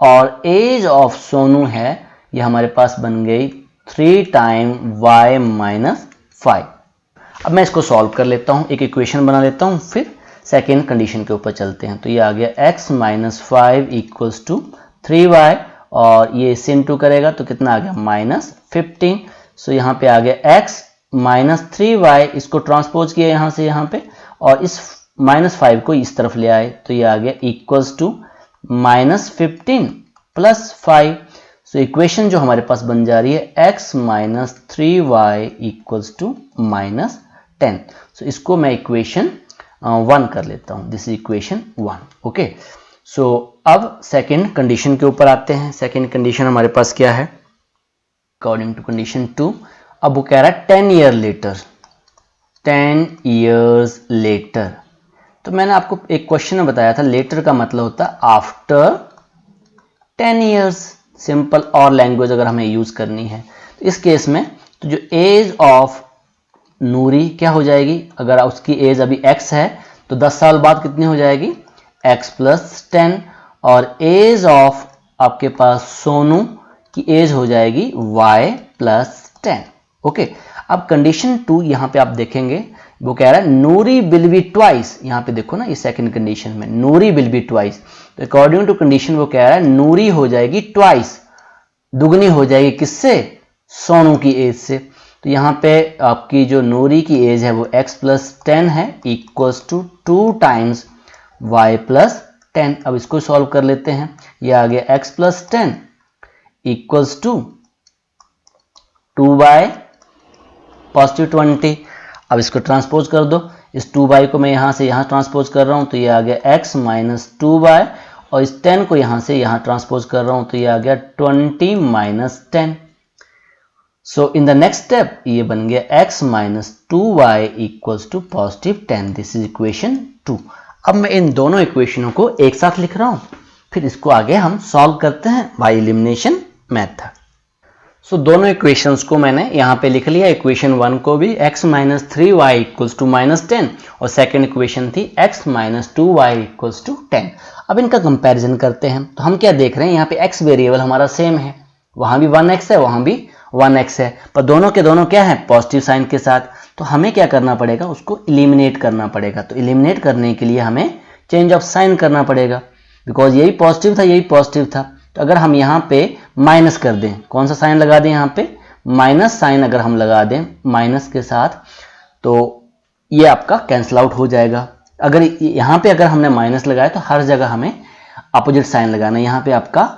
और एज ऑफ सोनू है ये हमारे पास बन गई 3 टाइम y माइनस 5। अब मैं इसको सॉल्व कर लेता हूं, एक इक्वेशन बना लेता हूं, फिर सेकेंड कंडीशन के ऊपर चलते हैं। तो ये आ गया x minus 5 equals to 3y, और ये इससे इंटू करेगा तो कितना आ गया? माइनस 15। सो यहाँ पे आ गया x माइनस 3y, इसको ट्रांसपोज किया यहाँ से यहाँ पे, और इस माइनस 5 को इस तरफ ले आए, तो ये आ गया equals to minus 15 plus 5। So equation जो हमारे पास बन जा रही है x minus 3y equals to minus 10। So इसको मैं इक्वेशन 1 कर लेता हूं, this is equation 1। Okay, so अब सेकेंड कंडीशन के ऊपर आते हैं। सेकेंड कंडीशन हमारे पास क्या है, अकॉर्डिंग टू कंडीशन 2, अब वो कह रहा है 10 ईयर लेटर, 10 years later। तो मैंने आपको एक क्वेश्चन में बताया था लेटर का मतलब होता है आफ्टर 10 years। सिंपल और लैंग्वेज अगर हमें यूज करनी है तो इस केस में तो जो एज ऑफ नूरी क्या हो जाएगी, अगर उसकी एज अभी x है तो 10 साल बाद कितनी हो जाएगी, x प्लस 10, और एज ऑफ आपके पास सोनू की एज हो जाएगी y प्लस 10। ओके, अब कंडीशन 2 यहां पे आप देखेंगे वो कह रहा है नूरी विल बी ट्वाइस। यहां पे देखो ना, इस सेकंड कंडीशन में नूरी विल बी ट्वाइस, तो अकॉर्डिंग टू कंडीशन वो कह रहा है नूरी हो जाएगी ट्वाइस, दुगनी हो जाएगी किससे, सोनू की एज से। तो यहां पे आपकी जो नूरी की एज है वो x प्लस 10 है equals to 2 times y plus 10। अब इसको सॉल्व कर लेते हैं, ये आ गया x plus 10 equals to 2y positive 20। अब इसको ट्रांसपोज कर दो, इस 2y को मैं यहां से यहां ट्रांसपोज कर रहा हूं तो ये आ गया x माइनस 2y, और इस 10 को यहां से यहां ट्रांसपोज कर रहा हूं तो ये आ गया 20 minus 10। So in the next step ये बन गया x minus 2y equals to positive 10, this is equation 2। अब मैं इन दोनों इक्वेशनों को एक साथ लिख रहा हूं, फिर इसको आगे हम सॉल्व करते हैं बाय एलिमिनेशन मेथड। सो दोनों इक्वेशंस को मैंने यहाँ पे लिख लिया, इक्वेशन 1 को भी x minus 3y equals to minus 10, और सेकेंड इक्वेशन थी x minus 2y equals to 10। अब इनका कंपैरिजन करते हैं, तो हम क्या देख रहे हैं, यहाँ पे x वेरिएबल हमारा सेम है, वहां भी 1x है वहां भी 1x है, पर दोनों के दोनों क्या है, पॉजिटिव साइन के साथ। तो हमें क्या करना पड़ेगा, उसको इलिमिनेट करना पड़ेगा। तो इलिमिनेट करने के लिए हमें चेंज ऑफ साइन करना पड़ेगा, बिकॉज यही पॉजिटिव था यही पॉजिटिव था। तो अगर हम यहाँ पे माइनस कर दें, कौन सा साइन लगा दें, यहाँ पे माइनस साइन अगर हम लगा दें माइनस के साथ, तो ये आपका कैंसिल आउट हो जाएगा। अगर यहाँ पे अगर हमने माइनस लगाया तो हर जगह हमें अपोजिट साइन लगाना। यहाँ पे आपका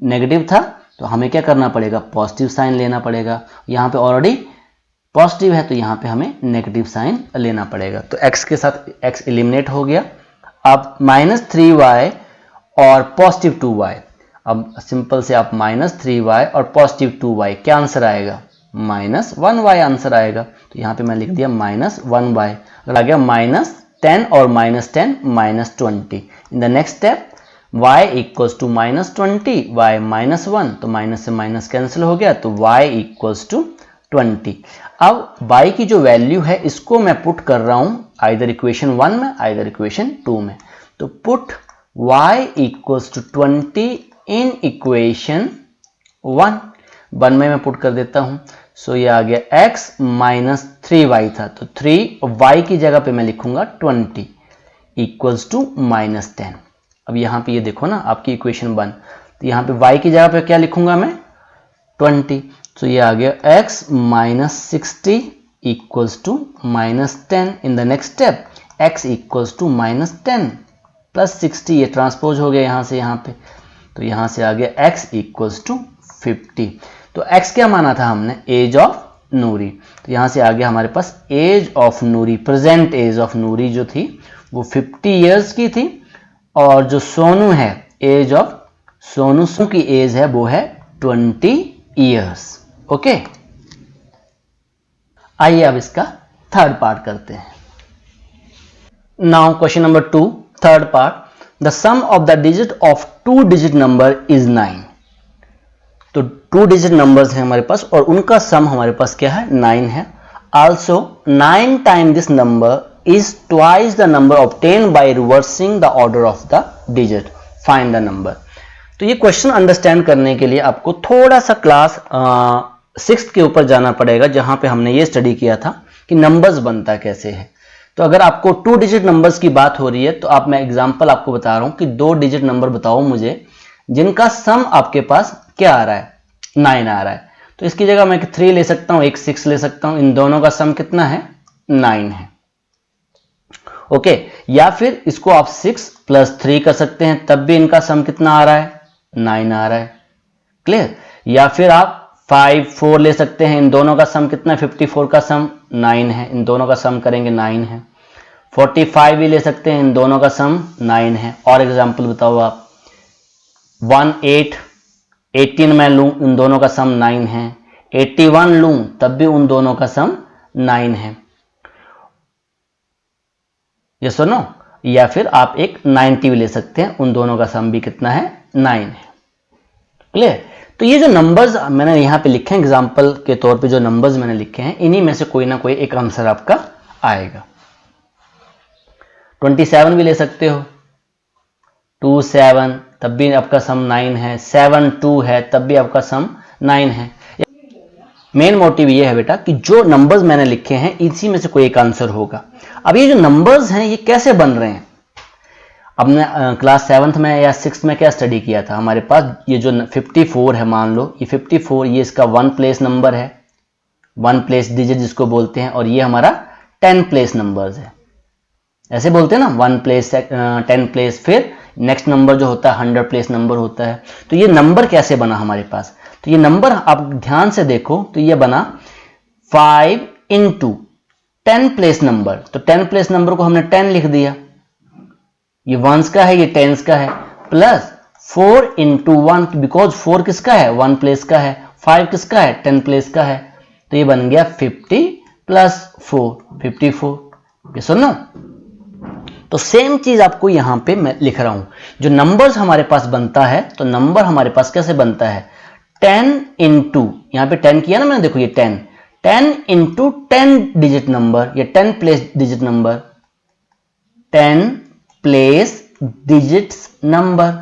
नेगेटिव था तो हमें क्या करना पड़ेगा, पॉजिटिव साइन लेना पड़ेगा। यहाँ पे ऑलरेडी पॉजिटिव है तो यहाँ पे हमें नेगेटिव साइन लेना पड़ेगा। तो x के साथ x एलिमिनेट हो गया। अब माइनस 3y और पॉजिटिव 2y, अब सिंपल से आप माइनस 3y और पॉजिटिव 2y, क्या आंसर आएगा, माइनस 1y आंसर आएगा। तो यहाँ पे मैं लिख दिया माइनस 1y, अगर आ गया माइनस 10 और minus 10 minus 20। In the next step y equals to minus 20, y minus 1, तो माइनस से माइनस कैंसिल हो गया, तो y इक्वल्स टू 20। अब y की जो वैल्यू है इसको मैं पुट कर रहा हूं आइदर इक्वेशन 1 में आइदर इक्वेशन 2 में। तो put y equals to 20 in equation 1 में मैं पुट कर देता हूं। सो ये आ गया x माइनस 3y था, तो 3y की जगह पे मैं लिखूंगा 20 इक्वल्स टू माइनस 10। अब यहाँ पे ये देखो ना आपकी इक्वेशन 1, तो यहाँ पे y की जगह पे क्या लिखूंगा मैं, 20। तो ये आ गया x minus 60 equals to minus 10। In the next step x equals to minus 10 plus 60, ये ट्रांसपोज हो गया यहाँ से यहाँ पे, तो यहाँ से आ गया x इक्वल्स टू 50। तो x क्या माना था हमने, एज ऑफ नूरी, तो यहाँ से आ गया हमारे पास age of Noori, present age of Noori जो थी वो 50 ईयर्स की थी, और जो सोनू है एज ऑफ सोनू की एज है वो है 20 ईयर्स। ओके, आइए अब इसका थर्ड पार्ट करते हैं। Now question number 2, third part, the sum of the digit of 2 digit number is 9। तो 2 डिजिट नंबर्स हैं हमारे पास और उनका सम हमारे पास क्या है, 9 है। Also 9 time this number is twice the number obtain bye reversing the order of the digit, find the number. तो ये क्वेश्चन अंडरस्टैंड करने के लिए आपको थोड़ा सा क्लास 6th के ऊपर जाना पड़ेगा, जहां पे हमने ये स्टडी किया था कि नंबर्स बनता कैसे है। तो अगर आपको 2 डिजिट नंबर्स की बात हो रही है तो आप, मैं एग्जांपल आपको बता रहा हूं कि 2 डिजिट नंबर बताओ मुझे जिनका सम आपके पास क्या आ रहा है, 9 आ रहा है। तो इसकी जगह मैं 3 ले सकता हूं, एक 6 ले सकता हूं, इन दोनों का सम कितना है, 9 है। ओके, या फिर इसको आप 6 प्लस 3 कर सकते हैं, तब भी इनका सम कितना आ रहा है, 9 आ रहा है। क्लियर। या फिर आप 5 4 ले सकते हैं। इन दोनों का सम कितना है? 54 का सम 9 है, इन दोनों का सम करेंगे 9 है। 45 भी ले सकते हैं, इन दोनों का सम 9 है। और एग्जांपल बताओ आप, 1 8 18 मैं लूं, इन दोनों का सम 9 है। 81 लूं तब भी उन दोनों का सम 9 है। ये सुनो, या फिर आप एक 90 भी ले सकते हैं, उन दोनों का सम भी कितना है? 9 है। क्लियर? तो ये जो नंबर्स मैंने यहां पे लिखे हैं एग्जांपल के तौर पे, जो नंबर्स मैंने लिखे हैं, इन्हीं में से कोई ना कोई एक आंसर आपका आएगा। 27 भी ले सकते हो, 2 7 तब भी आपका सम 9 है। 7 2 है तब भी आपका सम 9 है। मेन मोटिव ये है बेटा कि जो नंबर्स मैंने लिखे हैं इसी में से कोई एक आंसर होगा। अब ये जो नंबर्स हैं ये कैसे बन रहे हैं? अब मैं क्लास 7th में या 6th में क्या स्टडी किया था, हमारे पास ये जो 54 है, मान लो ये 54, ये इसका 1 प्लेस नंबर है, 1 प्लेस डिजिट जिसको बोलते हैं, और ये हमारा 10 प्लेस नंबर्स है। ऐसे बोलते हैं ना, 1 प्लेस 10 प्लेस, फिर नेक्स्ट नंबर जो होता है 100 प्लेस नंबर होता है। तो ये नंबर कैसे बना हमारे पास? तो ये नंबर आप ध्यान से देखो तो ये बना 5 into 10 प्लेस नंबर। तो 10 प्लेस नंबर को हमने 10 लिख दिया, ये वंस का है, ये टेंस का है, प्लस 4 into 1, बिकॉज 4 किसका है? 1 प्लेस का है। 5 किसका है? 10 प्लेस का है। तो ये बन गया 50 प्लस 4 54। ये सुनो, तो सेम चीज आपको यहां पे मैं लिख रहा हूं। जो नंबर्स हमारे पास बनता है, तो नंबर हमारे पास कैसे बनता है? 10 into, यहां पे 10 किया ना मैंने, देखो ये 10 into 10 डिजिट नंबर, या 10 place digit number, 10 place digits number,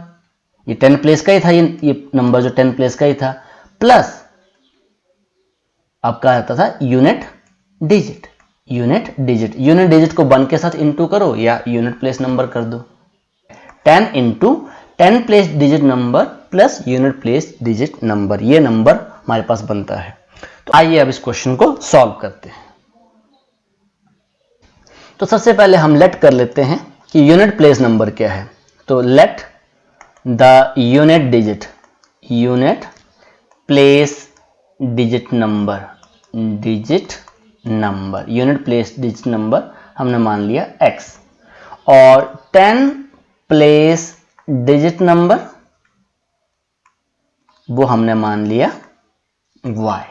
ये 10 प्लेस का ही था, ये नंबर जो 10 प्लेस का ही था, प्लस आपका आता था यूनिट डिजिट। यूनिट डिजिट को 1 के साथ इंटू करो या यूनिट प्लेस नंबर कर दो। 10 into 10 place digit number plus unit place digit number, ये नंबर हमारे पास बनता है। तो आइए अब इस क्वेश्चन को सॉल्व करते हैं। तो सबसे पहले हम लेट कर लेते हैं कि यूनिट प्लेस नंबर क्या है। तो let the unit place digit number, unit place digit number हमने मान लिया x, और 10 प्लेस डिजिट नंबर वो हमने मान लिया y।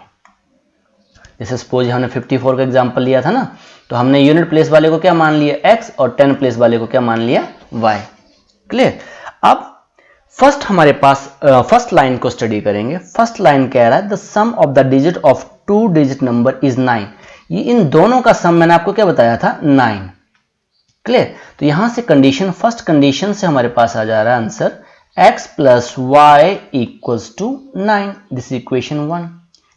जैसे सपोज हमने 54 का एग्जांपल लिया था ना, तो हमने यूनिट प्लेस वाले को क्या मान लिया? x, और 10 प्लेस वाले को क्या मान लिया? y। क्लियर? अब फर्स्ट हमारे पास फर्स्ट लाइन को स्टडी करेंगे। फर्स्ट लाइन कह रहा है the sum of the digit of 2 digit number is 9। ये इन दोनों का सम मैंने आपको क्या बताया था? 9। क्लियर? तो यहां से कंडीशन, फर्स्ट कंडीशन से हमारे पास आ जा रहा है answer x plus y equals to 9। This equation 1।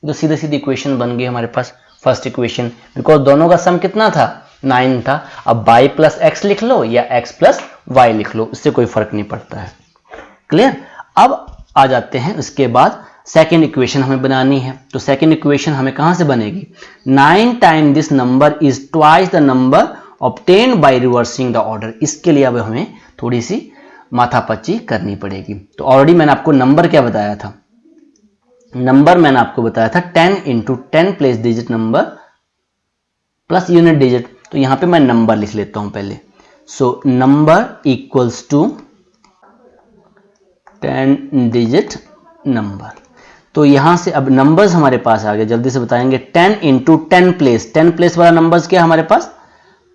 तो सीधे सीधी इक्वेशन बन गई हमारे पास फर्स्ट इक्वेशन, बिकॉज दोनों का सम कितना था? 9 था। अब y प्लस x लिख लो या x प्लस y लिख लो, इससे कोई फर्क नहीं पड़ता है। क्लियर? अब आ जाते हैं इसके बाद सेकेंड इक्वेशन हमें बनानी है। तो सेकेंड इक्वेशन हमें कहां से बनेगी? 9 time this number is twice the number obtained by reversing the order. इसके लिए अब हमें थोड़ी सी माथापच्ची करनी पड़ेगी। तो ऑलरेडी मैंने आपको नंबर क्या बताया था? नंबर मैंने आपको बताया था 10 into 10 place digit number plus unit digit. तो यहां पे मैं नंबर लिख लेता हूं पहले। So number equals to 10 digit number. तो यहां से अब नंबर्स हमारे पास आ गए, जल्दी से बताएंगे। 10 into 10 प्लेस, 10 प्लेस वाला नंबर्स क्या है हमारे पास?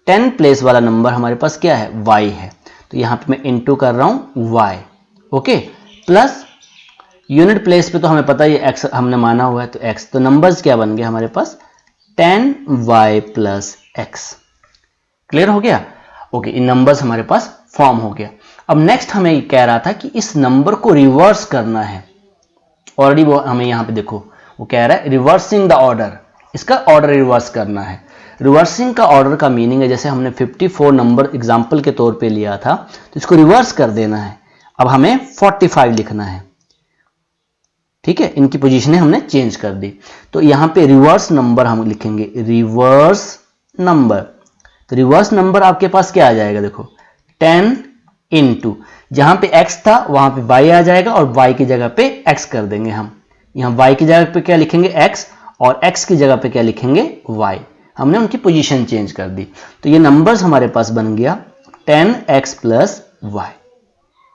10 प्लेस वाला नंबर हमारे पास क्या है? y है। तो यहां पे मैं इंटू कर रहा हूं y, okay, plus unit place पे तो हमें पता ही x हमने माना हुआ है, तो x। तो नंबर्स क्या बन गए हमारे पास? 10y plus x। क्लियर हो गया? ओके, इन नंबर्स हमारे पास फॉर्म हो गया। अब नेक्स्ट हमें ये कह रहा था कि इस नंबर को रिवर्स करना है। ऑलरेडी वो हमें यहां पे देखो वो कह रहा है रिवर्सिंग द ऑर्डर, इसका ऑर्डर रिवर्स करना है। रिवर्सिंग का ऑर्डर का मीनिंग है, जैसे हमने 54 नंबर एग्जांपल के तौर पे लिया था, तो इसको रिवर्स कर देना है। अब हमें 45 लिखना है, ठीक है, इनकी पोजीशनें हमने चेंज कर दी। तो यहां पे रिवर्स नंबर हम लिखेंगे, रिवर्स नंबर। तो रिवर्स नंबर आपके पास क्या आ जाएगा? देखो 10 इंटू, जहां पे x था वहां पे y आ जाएगा और y की जगह पे x कर देंगे हम। यहाँ y की जगह पे क्या लिखेंगे x और x की जगह पे क्या लिखेंगे y। हमने उनकी पोजीशन चेंज कर दी। तो ये नंबर्स हमारे पास बन गया 10x प्लस y।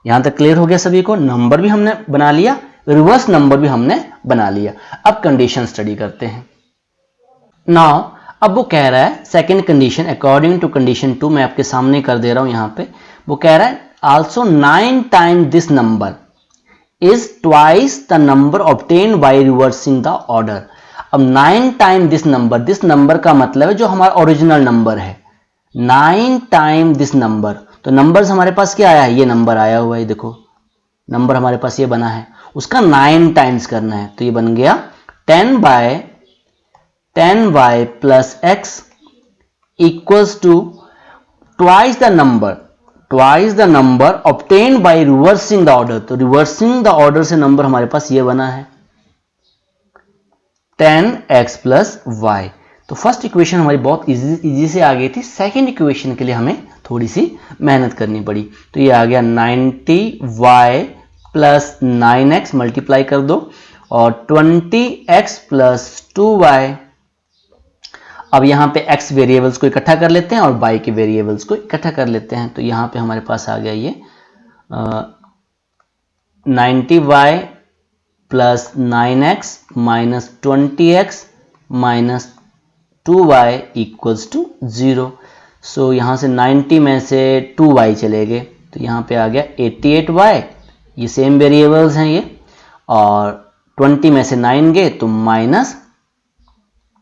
यहां तक क्लियर हो गया सभी को? नंबर भी हमने बना लिया, रिवर्स नंबर भी हमने बना लिया। अब कंडीशन स्टडी करते हैं। नाउ अब वो कह रहा है second condition, according to condition 2, मैं आपके सामने कर दे रहा हूं यहां पे। वो कह रहा है also 9 times this number is twice the number obtained by reversing the order. अब 9 टाइम दिस नंबर का मतलब है जो हमारा ओरिजिनल नंबर है। 9 टाइम दिस नंबर, तो नंबर्स हमारे पास क्या आया है? ये नंबर आया हुआ है, देखो नंबर हमारे पास ये बना है, उसका 9 टाइम्स करना है। तो ये बन गया 10y plus x equals to twice the number obtained by reversing the order. तो रिवर्सिंग द ऑर्डर से नंबर हमारे पास ये बना है 10x प्लस y। तो फर्स्ट इक्वेशन हमारी बहुत इजी से आ गई थी। सेकेंड इक्वेशन के लिए हमें थोड़ी सी मेहनत करनी पड़ी। तो ये आ गया 90y प्लस 9x, मल्टीप्लाई कर दो, और 20x प्लस 2y। अब यहाँ पे x वेरिएबल्स को इकट्ठा कर लेते हैं और y के वेरिएबल्स को इकट्ठा कर लेते हैं। तो यहाँ पे हमारे पास आ गया ये 90y plus 9x minus 20x minus 2y equals to 0। So यहाँ से 90 में से 2y चले गए, तो यहाँ पे आ गया 88y, ये सेम वेरिएबल्स हैं ये, और 20 में से 9 गए तो माइनस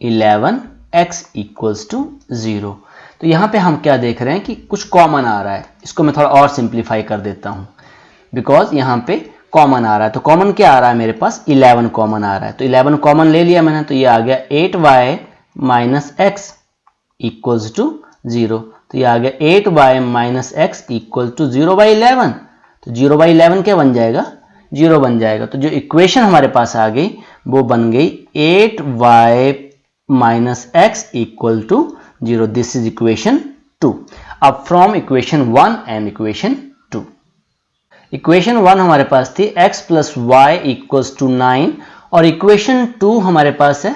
11x इक्वल्स टू 0। तो यहाँ पे हम क्या देख रहे हैं कि कुछ कॉमन आ रहा है। इसको मैं थोड़ा और सिंप्लीफाई कर देता हूँ, बिकॉज यहाँ पे कॉमन आ रहा है। तो कॉमन क्या आ रहा है मेरे पास? 11 कॉमन आ रहा है। तो 11 कॉमन ले लिया मैंने, तो ये आ गया 8y minus x equals to 0। तो ये आ गया 8y minus x equal to 0/11। तो 0/11 क्या बन जाएगा? 0 बन जाएगा। तो जो इक्वेशन हमारे पास आ गई वो बन गई 8y minus x equal to 0। This is equation 2। अब from equation 1 and equation 2, equation 1 हमारे पास थी x plus y equals to 9, और इक्वेशन 2 हमारे पास है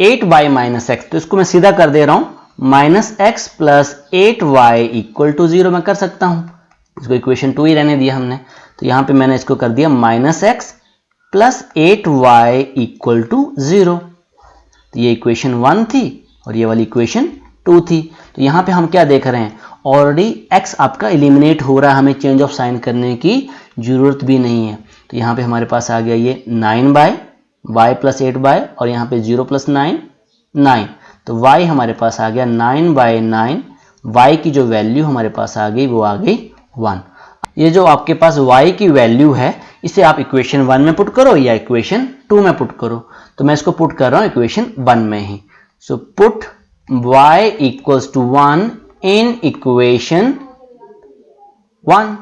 8y माइनस x। तो इसको मैं सीधा कर दे रहा हूं, minus x plus 8y equal to 0 मैं कर सकता हूं। इसको इक्वेशन 2 ही रहने दिया हमने। तो यहां पे मैंने इसको कर दिया minus x plus 8y equal to 0। तो ये इक्वेशन 1 थी और ये वाली इक्वेशन 2 थी। तो यहाँ पे हम क्या देख रहे हैं? ऑलरेडी x आपका एलिमिनेट हो रहा है, हमें चेंज ऑफ साइन करने की जरूरत भी नहीं है। तो यहाँ पे हमारे पास आ गया ये 9y प्लस 8y, और यहाँ पे 0 प्लस 9। तो y हमारे पास आ गया 9/9। y की जो वैल्यू हमारे पास आ गई वो आ गई 1। ये जो आपके पास y की वैल्यू है इसे आप इक्वेशन 1 में पुट करो या इक्वेशन 2 में पुट करो। तो मैं इसको पुट कर रहा हूँ इक्वेशन 1 में ही। So put y equals to 1 in equation 1।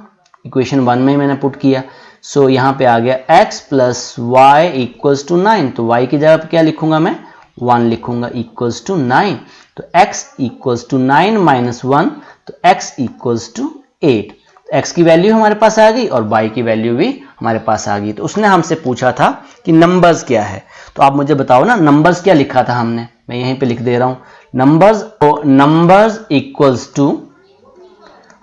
Equation 1 में मैंने पुट किया। सो यहाँ पे आ गया x plus y equals to 9। तो y की जगह पे क्या लिखूंगा मैं? 1 लिखूंगा इक्वल्स टू 9। तो x इक्वल्स टू 9 माइनस 1, तो x इक्वल्स टू 8। x की वैल्यू हमारे पास आ गई और y की वैल्यू भी हमारे पास आ गई। तो उसने हमसे पूछा था कि नंबर्स क्या है, तो आप मुझे बताओ ना नंबर्स क्या लिखा था हमने। मैं यहीं पे लिख दे रहा हूं नंबर्स इक्वल्स टू,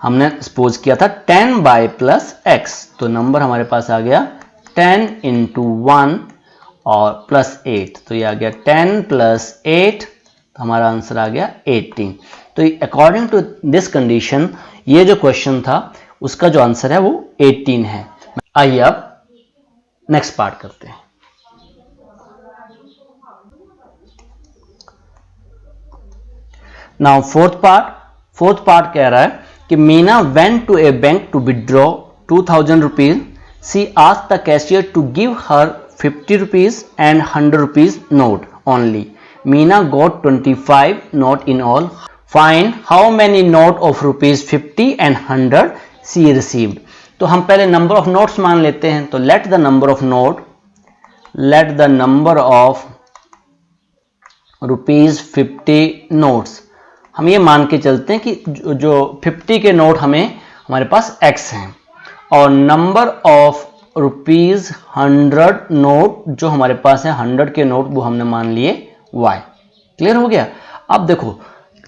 हमने सपोज किया था 10y प्लस x। तो नंबर हमारे पास आ गया 10 इंटू 1 और प्लस 8। तो ये आ गया 10 प्लस 8, तो हमारा आंसर आ गया 18। तो अकॉर्डिंग टू दिस कंडीशन ये जो क्वेश्चन था उसका जो आंसर है वो 18 है। आइए अब नेक्स्ट पार्ट करते हैं। नाउ फोर्थ पार्ट कह रहा है कि Meena went to a bank to withdraw 2000 rupees. She asked the cashier to give her 50 rupees and 100 rupees note only. Meena got 25 note in all. Find how many note of rupees 50 and 100 she received. तो हम पहले number of notes मान लेते हैं। तो let the number of rupees 50 notes, हम ये मान के चलते हैं कि जो 50 के नोट हमारे पास x हैं, और नंबर ऑफ ₹100 नोट जो हमारे पास है, 100 के नोट, वो हमने मान लिए y। क्लियर हो गया। अब देखो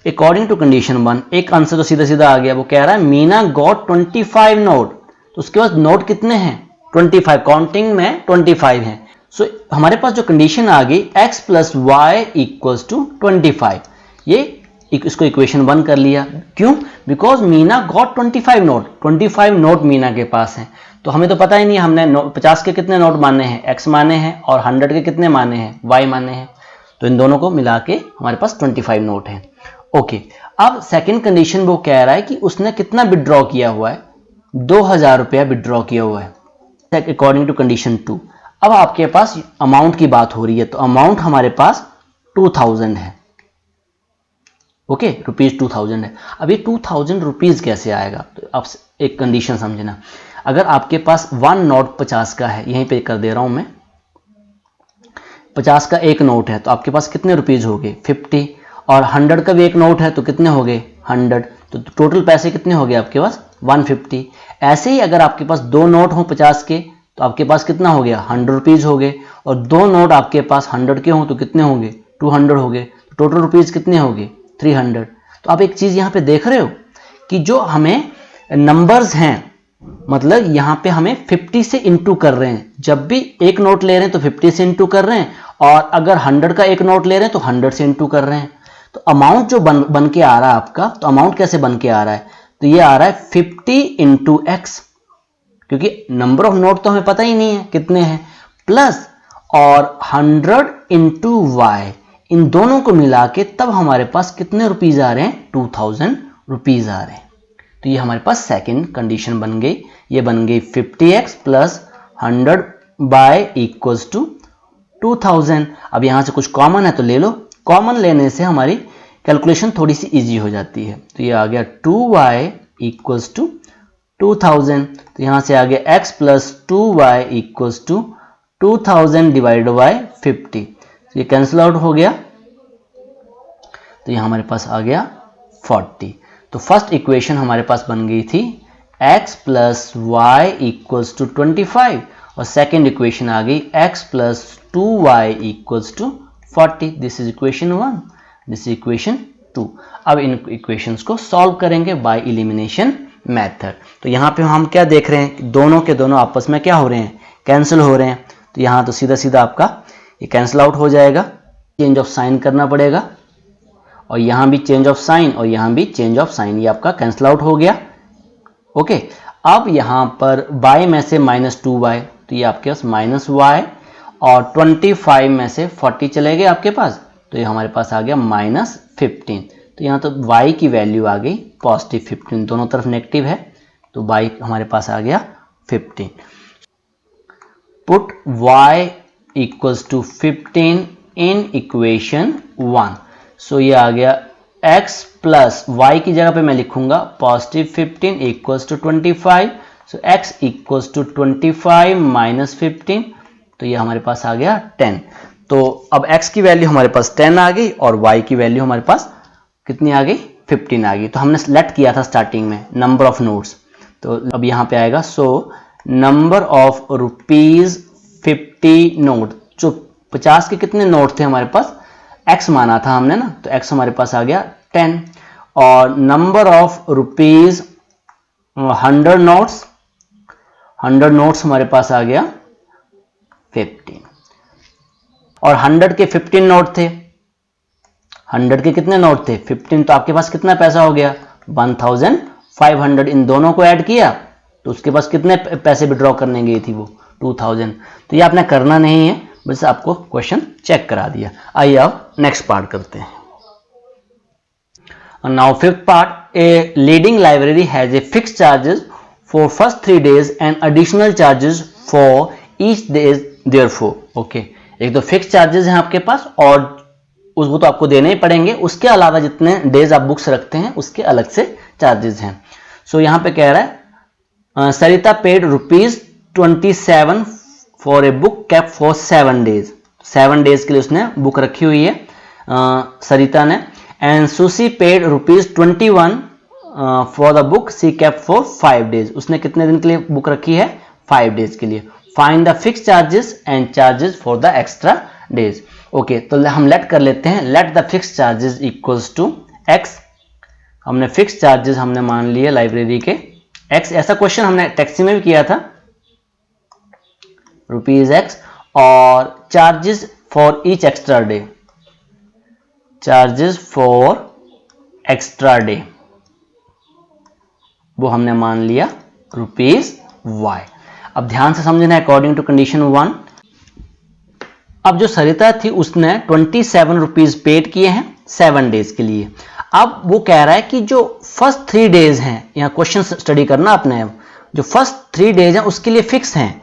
अकॉर्डिंग टू कंडीशन 1 एक आंसर तो सीधा सीधा आ गया, वो कह रहा है मीना गॉट 25 नोट। तो उसके पास नोट कितने हैं? 25, काउंटिंग में 25 हैं। सो हमारे पास जो कंडीशन आ गई x plus y equals to 25, ये इसको इक्वेशन 1 कर लिया। क्यों? Because Meena got 25 note, 25 note Meena के पास हैं। तो हमें तो पता ही नहीं, हमने 50 के कितने नोट माने हैं, x माने हैं, और 100 के कितने माने हैं, y माने हैं। तो इन दोनों को मिला के हमारे पास 25 नोट हैं। ओके, अब सेकंड कंडीशन वो कह रहा है कि उसने कितना विड्रॉ किया हुआ है, 2000 रुपया विड्रॉ किया हुआ है अकॉर्डिंग टू कंडीशन 2। अब आपके पास अमाउंट की बात हो रही है, तो अमाउंट हमारे पास 2000 है। ओके, ₹2000 है। अब ये 2000 रुपीज कैसे आएगा? तो आप एक कंडीशन समझना, अगर आपके पास 1 नोट 50 का है, यहीं पे कर दे रहा हूं मैं, 50 का एक नोट है, तो आपके पास कितने रुपीज हो गए? 50। और 100 का भी एक नोट है, तो कितने हो गए? 100। तो टोटल पैसे कितने हो गए आपके पास? 150। ऐसे ही अगर आपके पास 2 नोट हो 50 के, तो आपके पास कितना हो गया? 100 रुपीज हो गए। और 2 नोट आपके पास 100 के हों तो कितने होंगे? 200 हो गए। तो टोटल रुपीज कितने हो गए? 300। तो आप एक चीज यहां पे देख रहे हो कि जो हमें नंबर्स हैं, मतलब यहां पे हमें 50 से इंटू कर रहे हैं। जब भी एक नोट ले रहे हैं तो 50 से इंटू कर रहे हैं, और अगर 100 का एक नोट ले रहे हैं तो 100 से इंटू कर रहे हैं। तो अमाउंट जो बन के आ रहा है आपका, तो अमाउंट कैसे बन के आ रहा है? तो ये आ रहा है 50 इंटू एक्स, क्योंकि नंबर ऑफ नोट तो हमें पता ही नहीं है कितने हैं, प्लस और 100 इंटू वाई, इन दोनों को मिला के तब हमारे पास कितने रुपीज आ रहे हैं? 2000 रुपीज आ रहे हैं। तो ये हमारे पास सेकंड कंडीशन बन गई। ये बन गई 50x plus 100 bye equals to 2000। अब यहां से कुछ कॉमन है तो ले लो, कॉमन लेने से हमारी कैलकुलेशन थोड़ी सी इजी हो जाती है। तो ये आ गया 2y इक्वल्स टू 2000। तो यहां से आ गया x plus 2y equals to 2000 divide by 50। तो ये कैंसिल आउट हो गया, तो यहां हमारे पास आ गया 40। तो फर्स्ट इक्वेशन हमारे पास बन गई थी x plus y equals to 25, और सेकेंड इक्वेशन आ गई x plus 2y equals to 40। This is equation 1, this is equation 2। अब इन इक्वेशंस को सॉल्व करेंगे बाय एलिमिनेशन मेथड। तो यहाँ पे हम क्या देख रहे हैं, दोनों के दोनों आपस में क्या हो रहे हैं? कैंसिल हो रहे हैं। तो यहाँ तो सीधा सीधा आपका ये कैंसिल आउट हो जाएगा, चेंज ऑफ साइन करना पड़ेगा, और यहाँ भी चेंज ऑफ साइन और यहाँ भी चेंज ऑफ साइन, ये आपका कैंसिल आउट हो गया। ओके, अब यहाँ पर y में से -2y, तो ये आपके पास -y, और 25 में से 40 चले गए आपके पास, तो ये हमारे पास आ गया -15। तो यहाँ तो y की वैल्यू आ गई +15, दोनों तरफ नेगेटिव है, तो y हमारे पास आ गया 15। Put y equals to 15 in equation 1। So ये आ गया x प्लस y की जगह पे मैं लिखूंगा +15 equals to 25। So x equals to 25 minus 15, तो ये हमारे पास आ गया 10। तो अब x की वैल्यू हमारे पास 10 आ गई, और y की वैल्यू हमारे पास कितनी आ गई? 15 आ गई। तो हमने सेलेक्ट किया था स्टार्टिंग में नंबर ऑफ नोट्स, तो अब यहाँ पे आएगा सो नंबर ऑफ ₹50 नोट। जो 50 के कितने नोट थे हमारे पास? x माना था हमने ना, तो x हमारे पास आ गया 10, और नंबर ऑफ ₹100 नोट्स, 100 नोट्स हमारे पास आ गया 15, और 100 के 15 नोट थे। 100 के कितने नोट थे? 15। तो आपके पास कितना पैसा हो गया? 1500। इन दोनों को ऐड किया तो उसके पास कितने पैसे विड्रॉ करने गई थी? वो 2000। तो ये आपने करना नहीं है, बस आपको क्वेश्चन चेक करा दिया। आइए अब नेक्स्ट पार्ट करते हैं। Now fifth part, a leading library has a fixed charges for first 3 days and additional charges for each days therefore. Okay, एक तो फिक्स्ड चार्जेस हैं आपके पास, और वो तो आपको देने ही पड़ेंगे, उसके अलावा जितने डेज आप बुक्स रखते हैं उसके अलग से चार्जेस हैं। सो यहाँ पे कह रहा है Sarita paid ₹27 for a book cap for 7 days। 7 days के लिए उसने बुक रखी हुई है सरिता ने। And Sushi paid ₹21 for the book she kept for 5 days। उसने कितने दिन के लिए बुक रखी है? 5 days के लिए। Find the fix charges and charges for the extra days. Okay, तो हम लेट कर लेते हैं, let the fix charges equals to x. हमने फिक्स चार्जेस हमने मान लिए लाइब्रेरी के एक्स, ऐसा क्वेश्चन हमने टैक्सी में भी किया था, रुपीज एक्स, और charges for each extra day, charges for extra day वो हमने मान लिया रुपीज वाई। अब ध्यान से समझना है अकॉर्डिंग टू कंडीशन 1। अब जो सरिता थी उसने 27 रुपीज पेड किए हैं 7 डेज के लिए। अब वो कह रहा है कि जो फर्स्ट 3 डेज हैं, यहाँ क्वेश्चन स्टडी करना आपने, जो फर्स्ट 3 डेज हैं उसके लिए फिक्स हैं,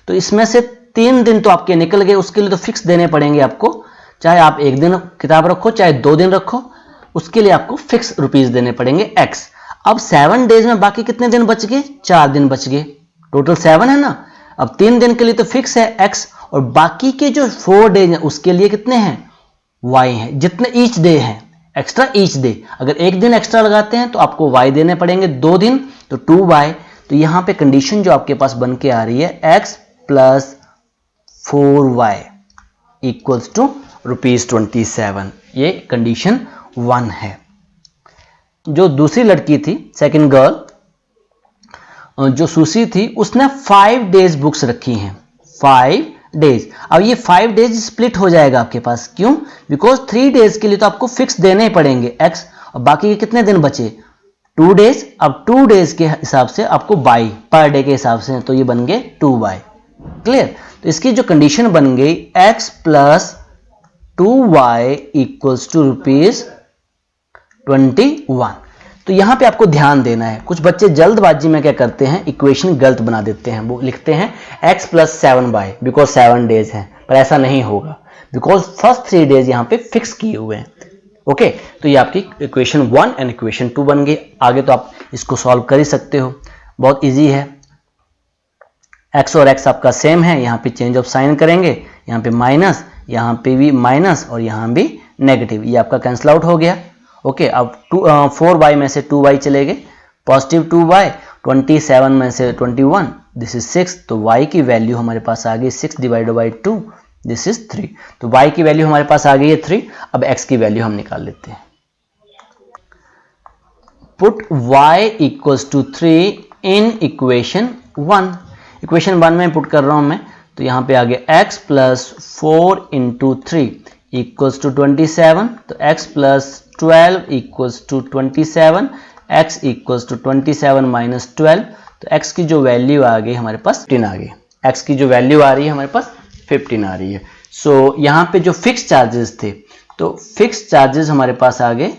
तो इसमें से 3 दिन तो आपके निकल गए, उसके लिए तो फिक्स देने पड़ेंगे आपको, चाहे आप 1 दिन किताब रखो चाहे 2 दिन रखो, उसके लिए आपको फिक्स रुपीज देने पड़ेंगे एक्स। अब 7 डेज में बाकी कितने दिन बच गए? 4 दिन बच गए, टोटल 7 है ना। अब 3 दिन के लिए तो फिक्स है एक्स, और बाकी के जो 4 डेज हैं उसके लिए कितने हैं? वाई हैं, जितने ईच डे हैं, एक्स्ट्रा ईच डे। अगर 1 दिन एक्स्ट्रा लगाते हैं तो आपको वाई देने पड़ेंगे, 2 दिन तो 2y। तो यहां पे कंडीशन जो आपके पास बन के आ रही है x plus 4y equals to ₹27, ये कंडीशन 1 है। जो दूसरी लड़की थी, सेकंड गर्ल जो सुशी थी, उसने 5 डेज बुक्स रखी हैं, 5 डेज। अब ये 5 डेज स्प्लिट हो जाएगा आपके पास, क्यों? बिकॉज 3 डेज के लिए तो आपको फिक्स देने ही पड़ेंगे x, और बाकी के कितने दिन बचे? 2 डेज। अब 2 डेज के हिसाब से आपको बाई पर डे के हिसाब से, तो ये बन गए 2y। क्लियर? तो इसकी जो कंडीशन बन गई x plus 2y equals to ₹21। तो यहां पे आपको ध्यान देना है, कुछ बच्चे जल्दबाजी में क्या करते हैं, इक्वेशन गलत बना देते हैं, वो लिखते हैं x plus 7y because 7 days हैं, पर ऐसा नहीं होगा, बिकॉज फर्स्ट 3 डेज यहां पे फिक्स किए हुए हैं। ओके, तो ये आपकी इक्वेशन 1 एंड इक्वेशन 2 बन गई। आगे तो आप इसको सॉल्व कर ही सकते हो, बहुत इजी है। x और x आपका सेम है, यहाँ पे चेंज ऑफ साइन करेंगे, यहाँ पे माइनस, यहाँ पे भी माइनस, और यहाँ भी नेगेटिव, ये आपका कैंसिल आउट हो गया। ओके, अब 4y में से 2y चले गए, पॉजिटिव 2y, 27 में से 21, दिस इज 6, तो y की वैल्यू हमारे पास आ गई 6 डिवाइडेड बाई 2, दिस इज 3। तो y की वैल्यू हमारे पास आ गई है 3। अब x की वैल्यू हम निकाल लेते हैं। Put y equals to 3 in equation 1। Equation 1 में पुट कर रहा हूं मैं, तो यहां पे आ गया x plus 4 into 3 equals to 27, तो x plus 12 equals to 27, x equals to 27 minus 12, तो x की जो वैल्यू आ गई हमारे पास 15 आ गई, x की जो वैल्यू आ रही है हमारे पास 15 आ रही है। सो यहाँ पे जो फिक्स चार्जेस थे, तो फिक्स चार्जेस हमारे पास आ गए,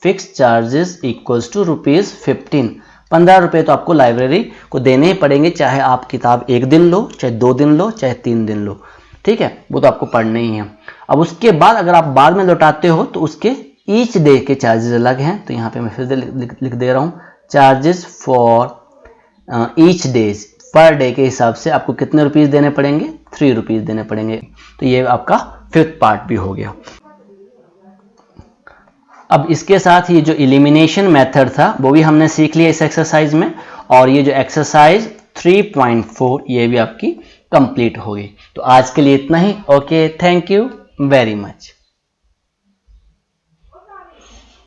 फिक्स चार्जेस इक्वल्स टू ₹15। 15 रुपये तो आपको लाइब्रेरी को देने ही पड़ेंगे, चाहे आप किताब 1 दिन लो, चाहे 2 दिन लो, चाहे 3 दिन लो, ठीक है, वो तो आपको पढ़ने ही है। अब उसके बाद अगर आप बाद में लौटाते हो तो उसके ईच डे के चार्जेस अलग हैं, तो यहाँ पे मैं फिर से लिख दे रहा हूँ, charges for each days, per day के हिसाब से आपको कितने रुपीस देने पड़ेंगे? 3 रुपीस देने पड़ेंगे। तो ये आपका 5th पार्ट भी हो गया। अब इसके साथ ये जो एलिमिनेशन मेथड था वो भी हमने सीख लिया इस एक्सरसाइज में, और ये जो एक्सरसाइज 3.4 ये भी आपकी कंप्लीट हो गई। तो आज के लिए इतना ही। Okay, thank you very much.